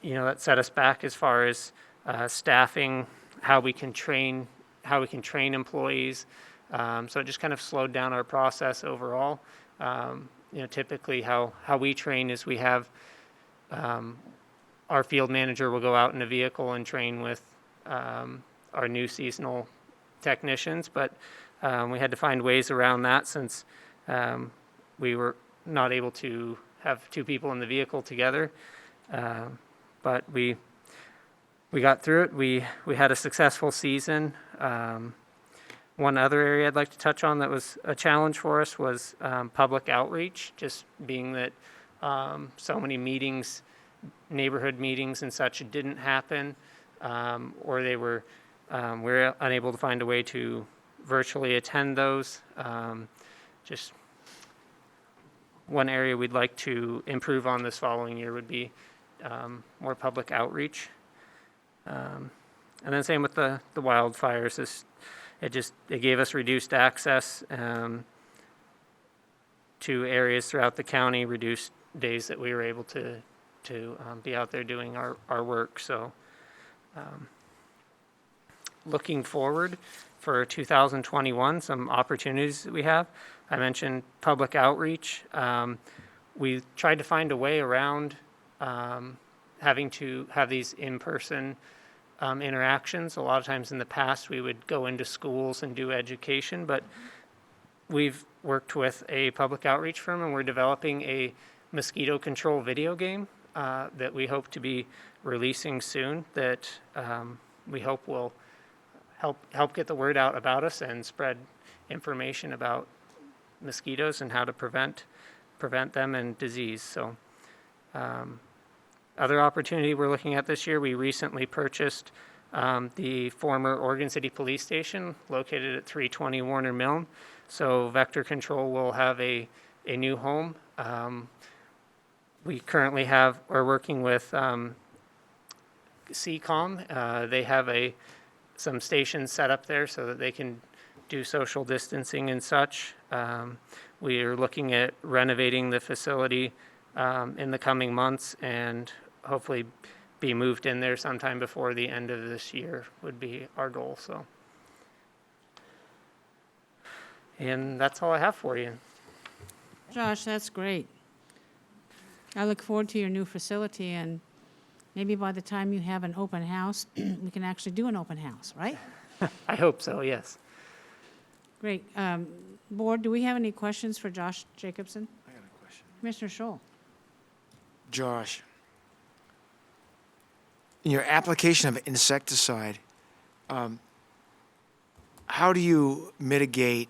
that set us back as far as staffing, how we can train employees. So it just kind of slowed down our process overall. Typically how we train is we have our field manager will go out in a vehicle and train with our new seasonal technicians, but we had to find ways around that since we were not able to have two people in the vehicle together. But we got through it. We had a successful season. One other area I'd like to touch on that was a challenge for us was public outreach, just being that so many meetings, neighborhood meetings and such didn't happen, or we were unable to find a way to virtually attend those. Just one area we'd like to improve on this following year would be more public outreach. And then same with the wildfires. It gave us reduced access to areas throughout the county, reduced days that we were able to be out there doing our work. So looking forward for 2021, some opportunities that we have. I mentioned public outreach. We tried to find a way around having to have these in-person interactions. A lot of times in the past, we would go into schools and do education, but we've worked with a public outreach firm and we're developing a mosquito control video game that we hope to be releasing soon that we hope will help get the word out about us and spread information about mosquitoes and how to prevent them and disease. So other opportunity we're looking at this year, we recently purchased the former Oregon City Police Station located at 320 Warner Milne. So vector control will have a new home. We currently are working with CCOM. They have some stations set up there so that they can do social distancing and such. We are looking at renovating the facility in the coming months and hopefully be moved in there sometime before the end of this year would be our goal. So, and that's all I have for you. Josh, that's great. I look forward to your new facility, and maybe by the time you have an open house, we can actually do an open house, right? I hope so, yes. Great. Board, do we have any questions for Josh Jacobson? I got a question. Commissioner Scholl. Josh, in your application of insecticide, how do you mitigate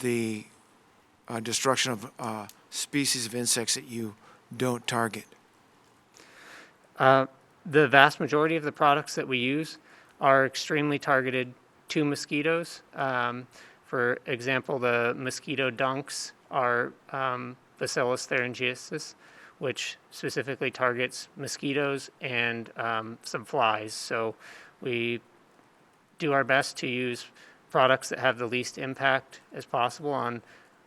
the destruction of species of insects that you don't target? The vast majority of the products that we use are extremely targeted to mosquitoes. For example, the mosquito dunks are Bacillus thuringiensis, which specifically targets mosquitoes and some flies. So we do our best to use products that have the least impact as possible on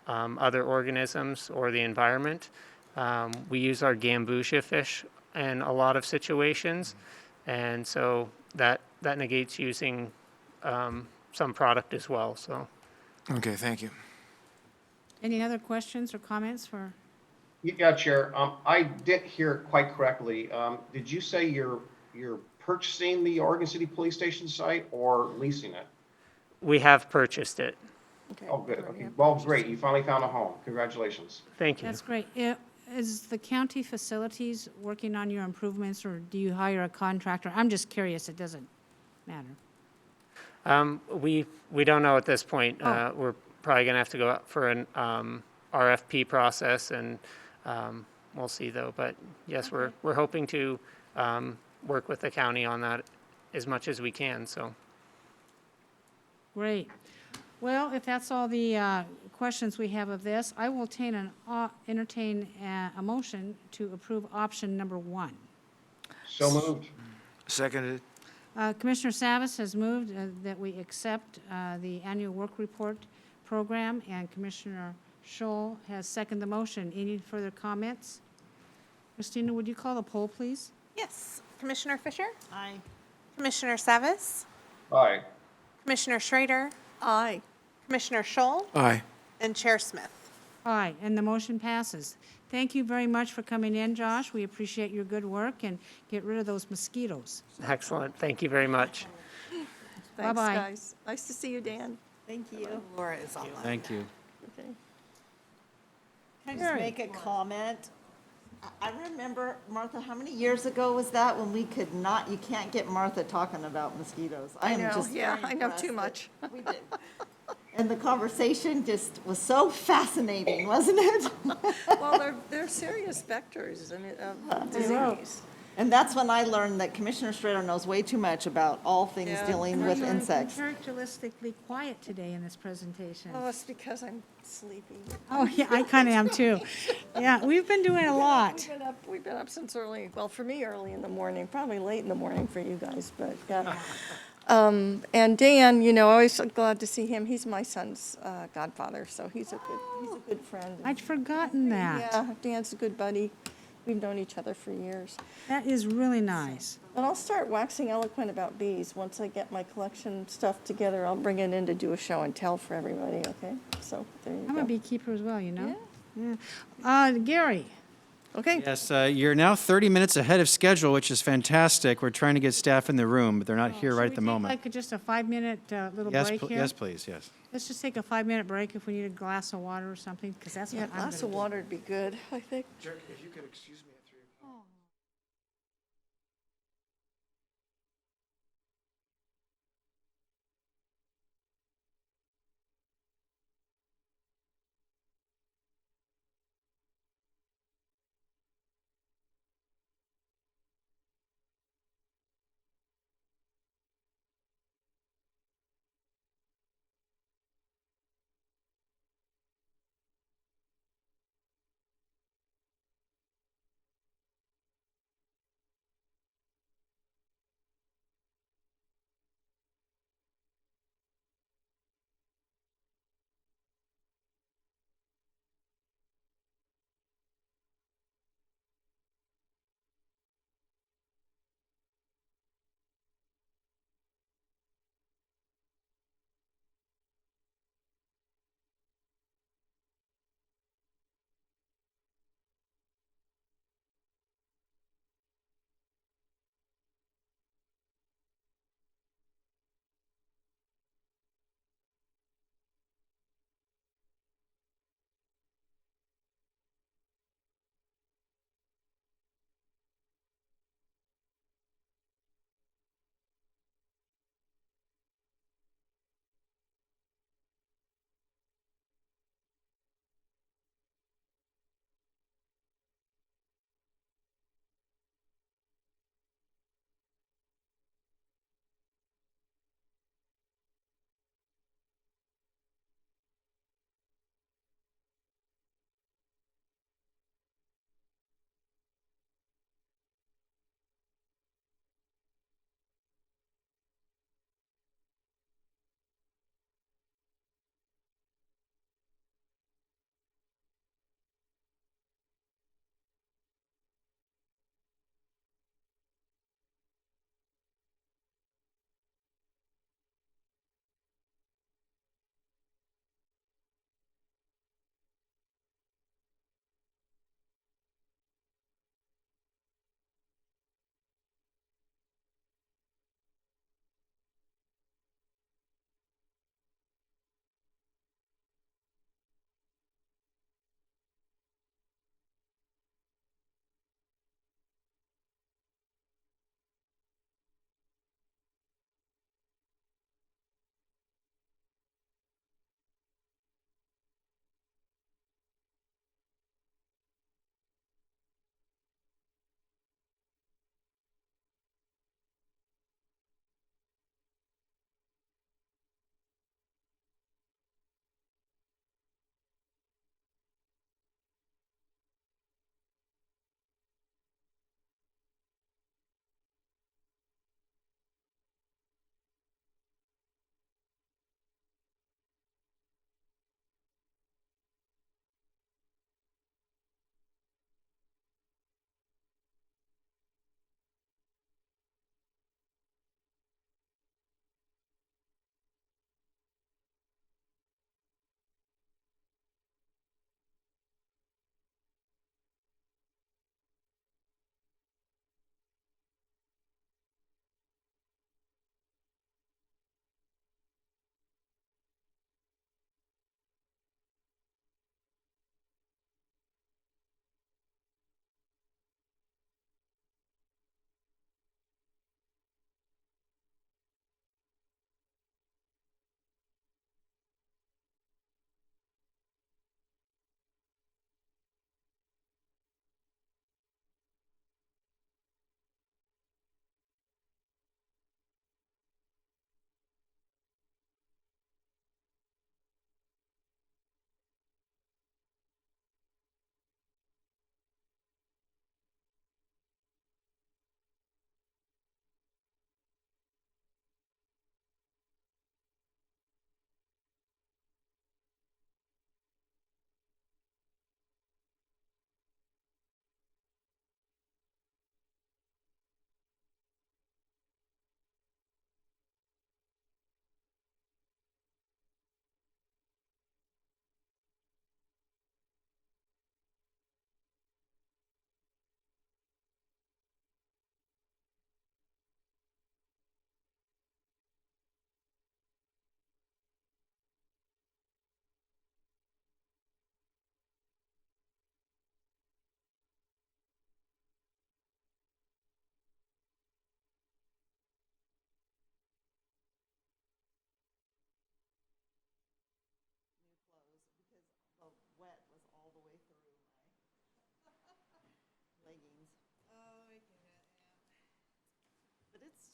other organisms or the environment. We use our gambusia fish in a lot of situations, and so that negates using some product as well. So. Okay, thank you. Any other questions or comments for? Yeah, Chair. I didn't hear quite correctly. Did you say you're purchasing the Oregon City Police Station site or leasing it? We have purchased it. Okay. Oh, good. Okay. Well, great. You finally found a home. Congratulations. Thank you. That's great. Is the county facilities working on your improvements, or do you hire a contractor? I'm just curious. It doesn't matter. We don't know at this point. Oh. We're probably going to have to go out for an RFP process, and we'll see though. But yes, Okay. we're hoping to work with the county on that as much as we can. So. Great. Well, if that's all the questions we have of this, I will entertain a motion to approve option number 1. So moved. Seconded. Commissioner Savas has moved that we accept the annual work report program, and Commissioner Scholl has seconded the motion. Any further comments? Christina, would you call the poll, please? Yes. Commissioner Fisher? Aye. Commissioner Savas? Aye. Commissioner Schrader? Aye. Commissioner Scholl? Aye. And Chair Smith? Aye, and the motion passes. Thank you very much for coming in, Josh. We appreciate your good work, and get rid of those mosquitoes. Excellent. Thank you very much. Thanks, Bye-bye. guys. Nice to see you, Dan. Thank you. Laura is online. Thank you. Okay. Can I just make a comment? I remember, Martha, how many years ago was that when we could not, you can't get Martha talking about mosquitoes? I am know, just yeah, very I know too impressed much. that We did. And the conversation just was so fascinating, wasn't it? Well, they're serious vectors, I mean, of disease. And that's when I learned that Commissioner Strader knows way too much about all things Yeah. dealing with You're insects. characteristically quiet today in this presentation. Oh, it's because I'm sleepy. Oh, yeah, I kind of am too. Yeah, we've been doing a lot. We've been up since early, well, for me, early in the morning, probably late in the morning for you guys, but, yeah. And Dan, you know, always glad to see him. He's my son's godfather, so he's a good friend. I'd forgotten that. Yeah, Dan's a good buddy. We've known each other for years. That is really nice. But I'll start waxing eloquent about bees. Once I get my collection stuff together, I'll bring it in to do a show and tell for everybody, okay? So there you I'm a go. beekeeper as well, you know? Yeah. Gary, Okay, Yes, you're now 30 minutes ahead of schedule, which is fantastic. We're trying to get staff in the room, but they're not here right at the moment. should we take like just a 5-minute little Yes, break here? yes, please, yes. Let's just take a 5-minute break if we need a glass of water or something, because that's yeah, what a I'm glass of gonna do. water would be good, I think. If you could excuse me.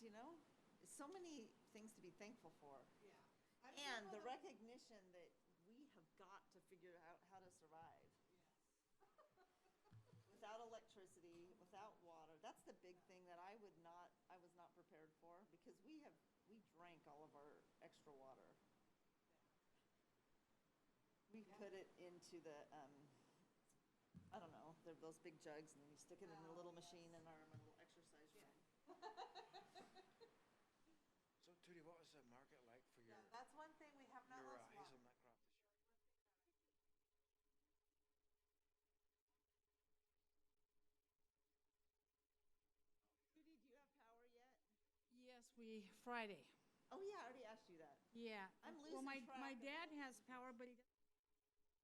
just, so many things to be thankful for. Yeah. And the recognition that we have got to figure out how to survive. Without electricity, without water, that's the big thing that I was not prepared for, because we drank all of our extra water. We put it into the, I don't know, they're those big jugs, and then you stick it in a little machine in our little exercise room. So Tootie, what was the market like for your, That's one thing we have not lost a lot. hazelnut crop this year? Judy, do you have power yet? Yes, Friday. Oh, yeah, I already asked you that. Yeah. I'm Well, losing my track of dad has power, but he has electricity, but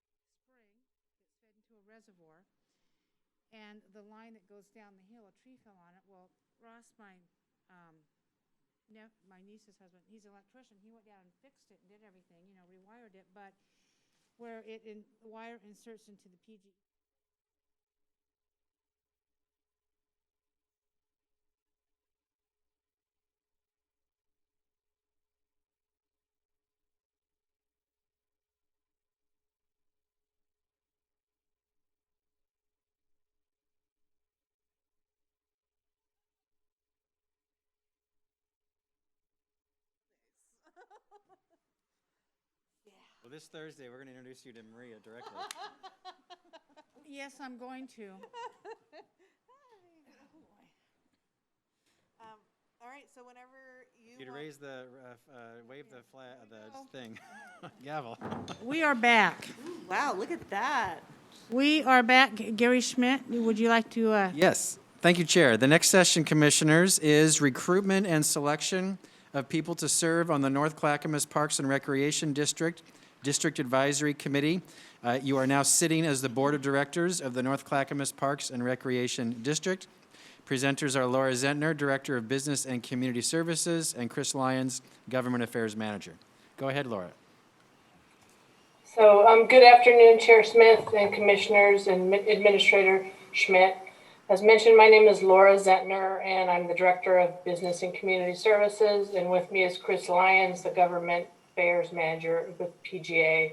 he has a spring that's fed into a reservoir, and the line that goes down the hill, a tree fell on it. Well, Ross, my niece's husband, he's an electrician. He went down and fixed it and did everything, rewired it, but where the wire inserts into the PG. Well, this Thursday, we're going to introduce you to Maria directly. Yes, I'm going to. All right, so whenever You'd want- raise the, wave the flag, the thing, gavel. We are back. Wow, look at that. We are back. Gary Schmidt, would you like to? Yes, thank you, Chair. The next session, Commissioners, is recruitment and selection of people to serve on the North Clackamas Parks and Recreation District Advisory Committee. You are now sitting as the Board of Directors of the North Clackamas Parks and Recreation District. Presenters are Laura Zentner, Director of Business and Community Services, and Chris Lyons, Government Affairs Manager. Go ahead, Laura. So, good afternoon, Chair Smith and Commissioners and Administrator Schmidt. As mentioned, my name is Laura Zentner, and I'm the Director of Business and Community Services, and with me is Chris Lyons, the Government Affairs Manager with PGA.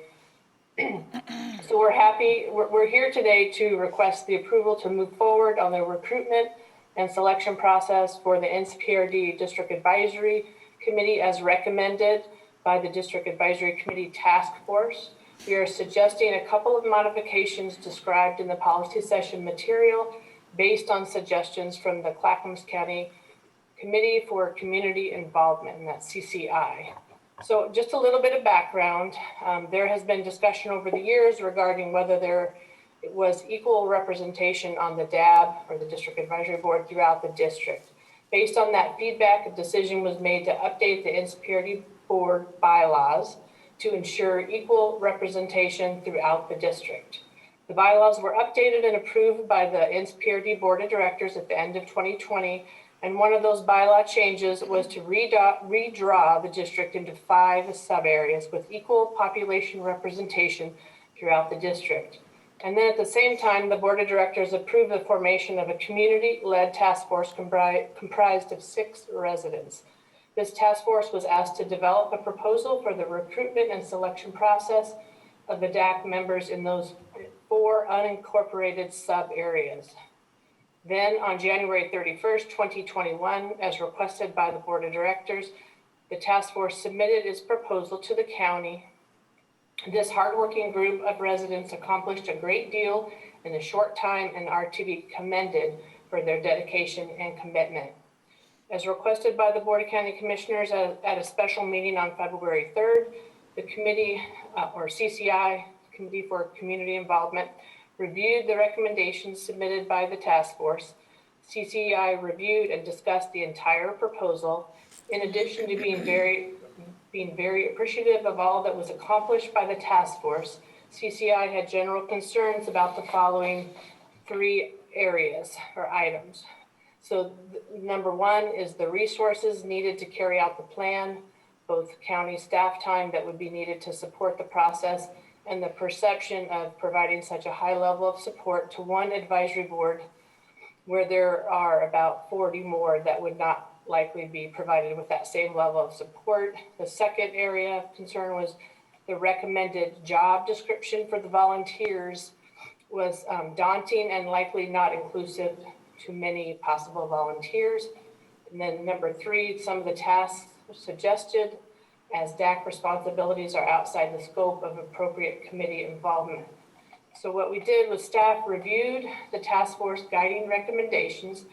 So we're here today to request the approval to move forward on the recruitment and selection process for the NCPRD District Advisory Committee as recommended by the District Advisory Committee Task Force. We are suggesting a couple of modifications described in the policy session material based on suggestions from the Clackamas County Committee for Community Involvement, and that's CCI. So just a little bit of background. There has been discussion over the years regarding whether there was equal representation on the DAB, or the District Advisory Board, throughout the district. Based on that feedback, a decision was made to update the NCPRD Board bylaws to ensure equal representation throughout the district. The bylaws were updated and approved by the NCPRD Board of Directors at the end of 2020, and one of those bylaw changes was to redraw the district into 5 sub-areas with equal population representation throughout the district. And then at the same time, the Board of Directors approved the formation of a community-led task force comprised of 6 residents. This task force was asked to develop a proposal for the recruitment and selection process of the DAC members in those 4 unincorporated sub-areas. Then on January 31st, 2021, as requested by the Board of Directors, the task force submitted its proposal to the county. This hardworking group of residents accomplished a great deal in a short time and are to be commended for their dedication and commitment. As requested by the Board of County Commissioners at a special meeting on February 3rd, the committee, or CCI, Committee for Community Involvement, reviewed the recommendations submitted by the task force. CCI reviewed and discussed the entire proposal, in addition to being very appreciative of all that was accomplished by the task force. CCI had general concerns about the following 3 areas or items. So number 1 is the resources needed to carry out the plan, both county staff time that would be needed to support the process, and the perception of providing such a high level of support to one advisory board where there are about 40 more that would not likely be provided with that same level of support. The second area of concern was the recommended job description for the volunteers was daunting and likely not inclusive to many possible volunteers. And then number 3, some of the tasks suggested as DAC responsibilities are outside the scope of appropriate committee involvement. So what we did was staff reviewed the task force guiding recommendations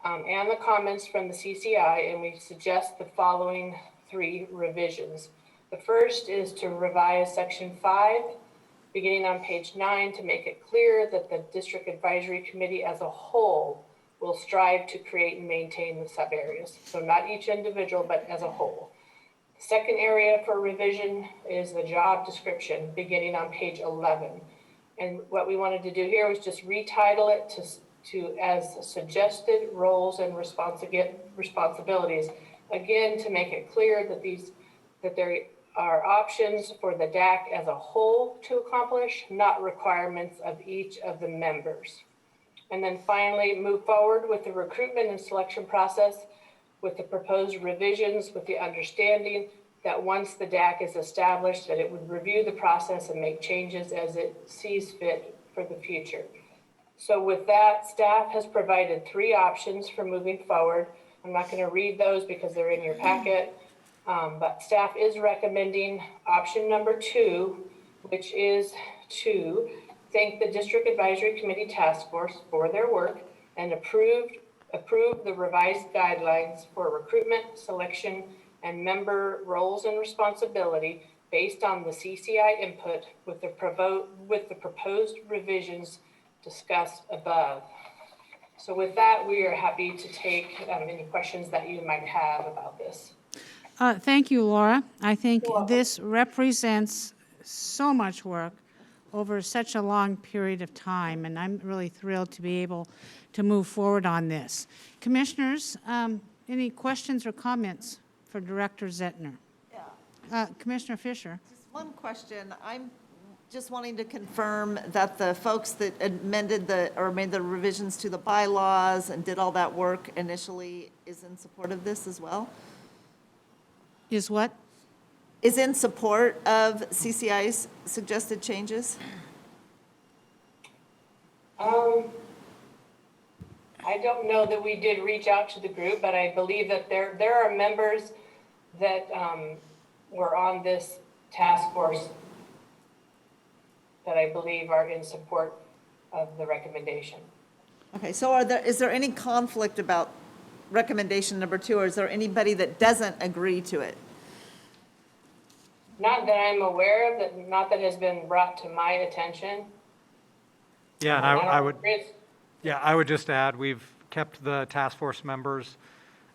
and the comments from the CCI, and we suggest the following 3 revisions. The first is to revise section 5, beginning on page 9, to make it clear that the district advisory committee as a whole will strive to create and maintain the sub areas. So not each individual, but as a whole. The second area for revision is the job description, beginning on page 11. And what we wanted to do here was just retitle it to as suggested roles and responsibilities. Again, to make it clear that there are options for the DAC as a whole to accomplish, not requirements of each of the members. And then finally, move forward with the recruitment and selection process with the proposed revisions, with the understanding that once the DAC is established, that it would review the process and make changes as it sees fit for the future. So with that, staff has provided 3 options for moving forward. I'm not going to read those because they're in your packet, but staff is recommending option number 2, which is to thank the District Advisory Committee Task Force for their work and approve the revised guidelines for recruitment, selection, and member roles and responsibility based on the CCI input with the proposed revisions discussed above. So with that, we are happy to take any questions that you might have about this. Thank you, Laura. I think this represents so much work over such a long period of time, and I'm really thrilled to be able to move forward on this. Commissioners, any questions or comments for Director Zettner? Yeah. Commissioner Fisher. Just one question. I'm just wanting to confirm that the folks that amended or made the revisions to the bylaws and did all that work initially is in support of this as well? Is what? Is in support of CCI's suggested changes? I don't know that we did reach out to the group, but I believe that there are members that were on this task force that I believe are in support of the recommendation. Okay, so is there any conflict about recommendation number 2, or is there anybody that doesn't agree to it? Not that I'm aware of, not that has been brought to my attention. Yeah, and I would just add, we've kept the task force members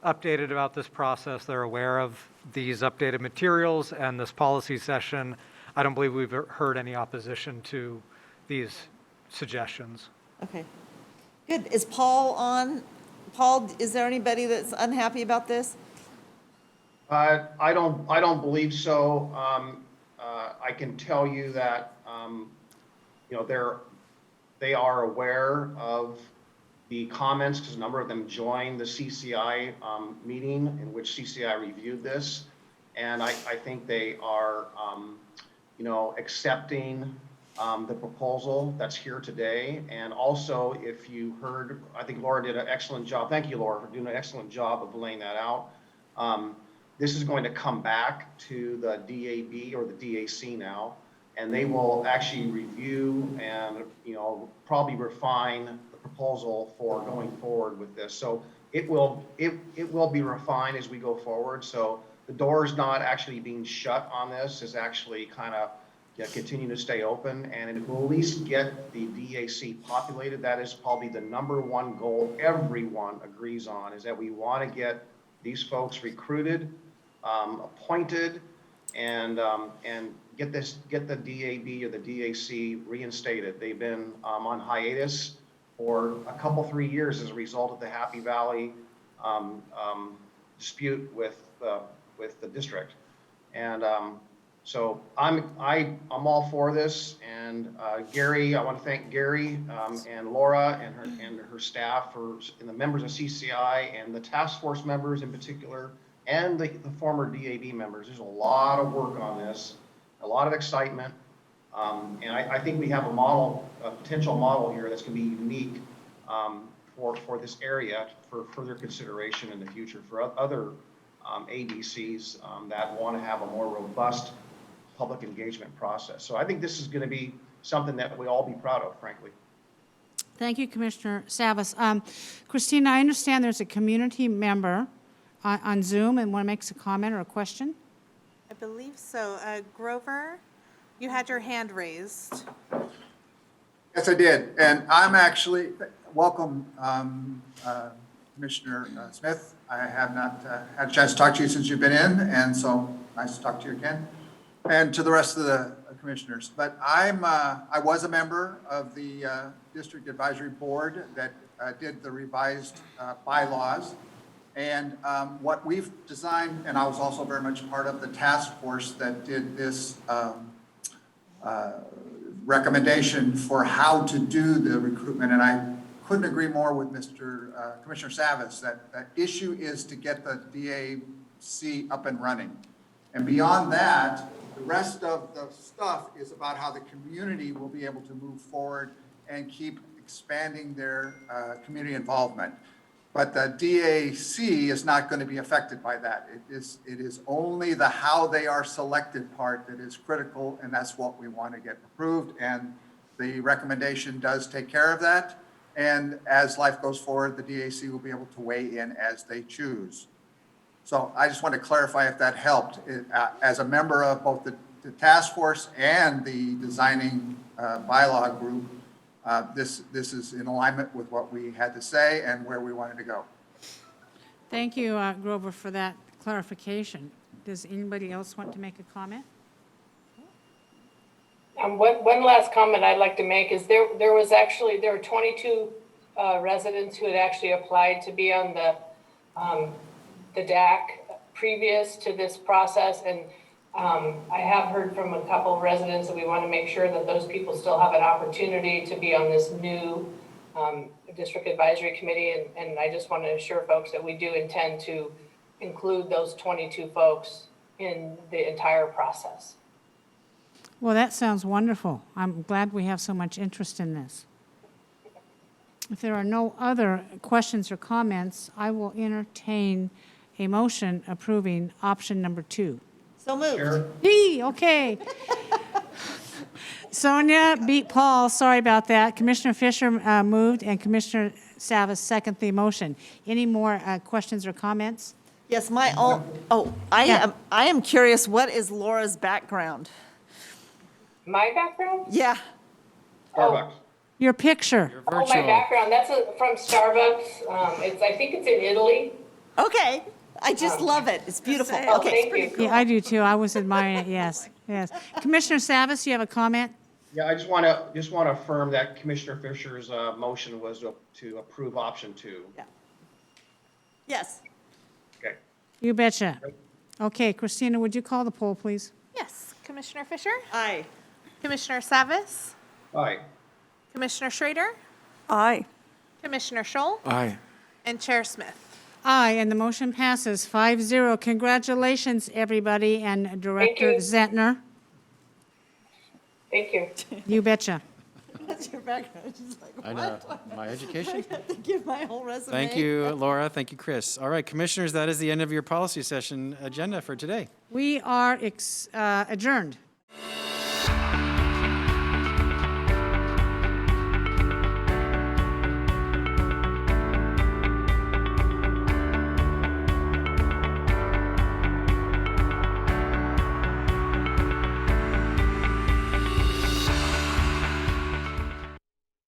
updated about this process. They're aware of these updated materials and this policy session. I don't believe we've heard any opposition to these suggestions. Okay, good. Is Paul on? Paul, is there anybody that's unhappy about this? I don't believe so. I can tell you that they are aware of the comments because a number of them joined the CCI meeting in which CCI reviewed this, and I think they are accepting the proposal that's here today. And also, if you heard, I think Laura did an excellent job. Thank you, Laura, for doing an excellent job of laying that out. This is going to come back to the DAB or the DAC now, and they will actually review and probably refine the proposal for going forward with this. So it will be refined as we go forward. So the door is not actually being shut on this; is actually kind of continue to stay open, and it will at least get the DAC populated. That is probably the #1 goal everyone agrees on, is that we want to get these folks recruited, appointed, and get the DAB or the DAC reinstated. They've been on hiatus for a couple, 3 years as a result of the Happy Valley dispute with the district. And So I'm all for this, and Gary, I want to thank Gary and Laura and her staff and the members of CCI and the task force members in particular, and the former DAB members. There's a lot of work on this, a lot of excitement, and I think we have a potential model here that's going to be unique for this area for further consideration in the future for other ADCs that want to have a more robust public engagement process. So I think this is going to be something that we all be proud of, frankly. Thank you, Commissioner Savas. Christina, I understand there's a community member on Zoom and want to make a comment or a question? I believe so. Grover, you had your hand raised. Yes, I did. And I'm actually, welcome, Commissioner Smith. I have not had a chance to talk to you since you've been in, and so nice to talk to you again. And to the rest of the commissioners. But I was a member of the District Advisory Board that did the revised bylaws. And what we've designed, and I was also very much part of the task force that did this recommendation for how to do the recruitment. And I couldn't agree more with Commissioner Savas that the issue is to get the DAC up and running. And beyond that, the rest of the stuff is about how the community will be able to move forward and keep expanding their community involvement. But the DAC is not going to be affected by that. It is only the how they are selected part that is critical, and that's what we want to get approved. And the recommendation does take care of that. And as life goes forward, the DAC will be able to weigh in as they choose. So I just want to clarify if that helped. As a member of both the task force and the designing bylaw group, this is in alignment with what we had to say and where we wanted to go. Thank you, Grover, for that clarification. Does anybody else want to make a comment? One last comment I'd like to make is there were 22 residents who had actually applied to be on the DAC previous to this process, and I have heard from a couple of residents that we want to make sure that those people still have an opportunity to be on this new district advisory committee, and I just want to assure folks that we do intend to include those 22 folks in the entire process. Well, that sounds wonderful. I'm glad we have so much interest in this. If there are no other questions or comments, I will entertain a motion approving option number 2. So moved. Sure. Okay. Sonia beat Paul, sorry about that. Commissioner Fisher moved and Commissioner Savas seconded the motion. Any more questions or comments? Yes, I am curious, what is Laura's background? My background? Yeah. Starbucks. Your picture. Oh, my background, that's from Starbucks. I think it's in Italy. Okay. I just love it. It's beautiful. Oh, Okay. thank you. Yeah, I do too. I was admiring it, yes. Commissioner Savas, you have a comment? Yeah, I just want to affirm that Commissioner Fisher's motion was to approve option 2. Yeah. Yes. Okay. You betcha. Okay, Christina, would you call the poll, please? Yes. Commissioner Fisher? Aye. Commissioner Savas? Aye. Commissioner Schrader? Aye. Commissioner Scholl? Aye. And Chair Smith? Aye, and the motion passes 5-0. Congratulations, everybody, and Director you. Zentner. Thank you. You betcha. What's your background? She's like, I know, my education. I have to give my whole resume. Thank you, Laura. Thank you, Chris. All right, commissioners, that is the end of your policy session agenda for today. We are adjourned.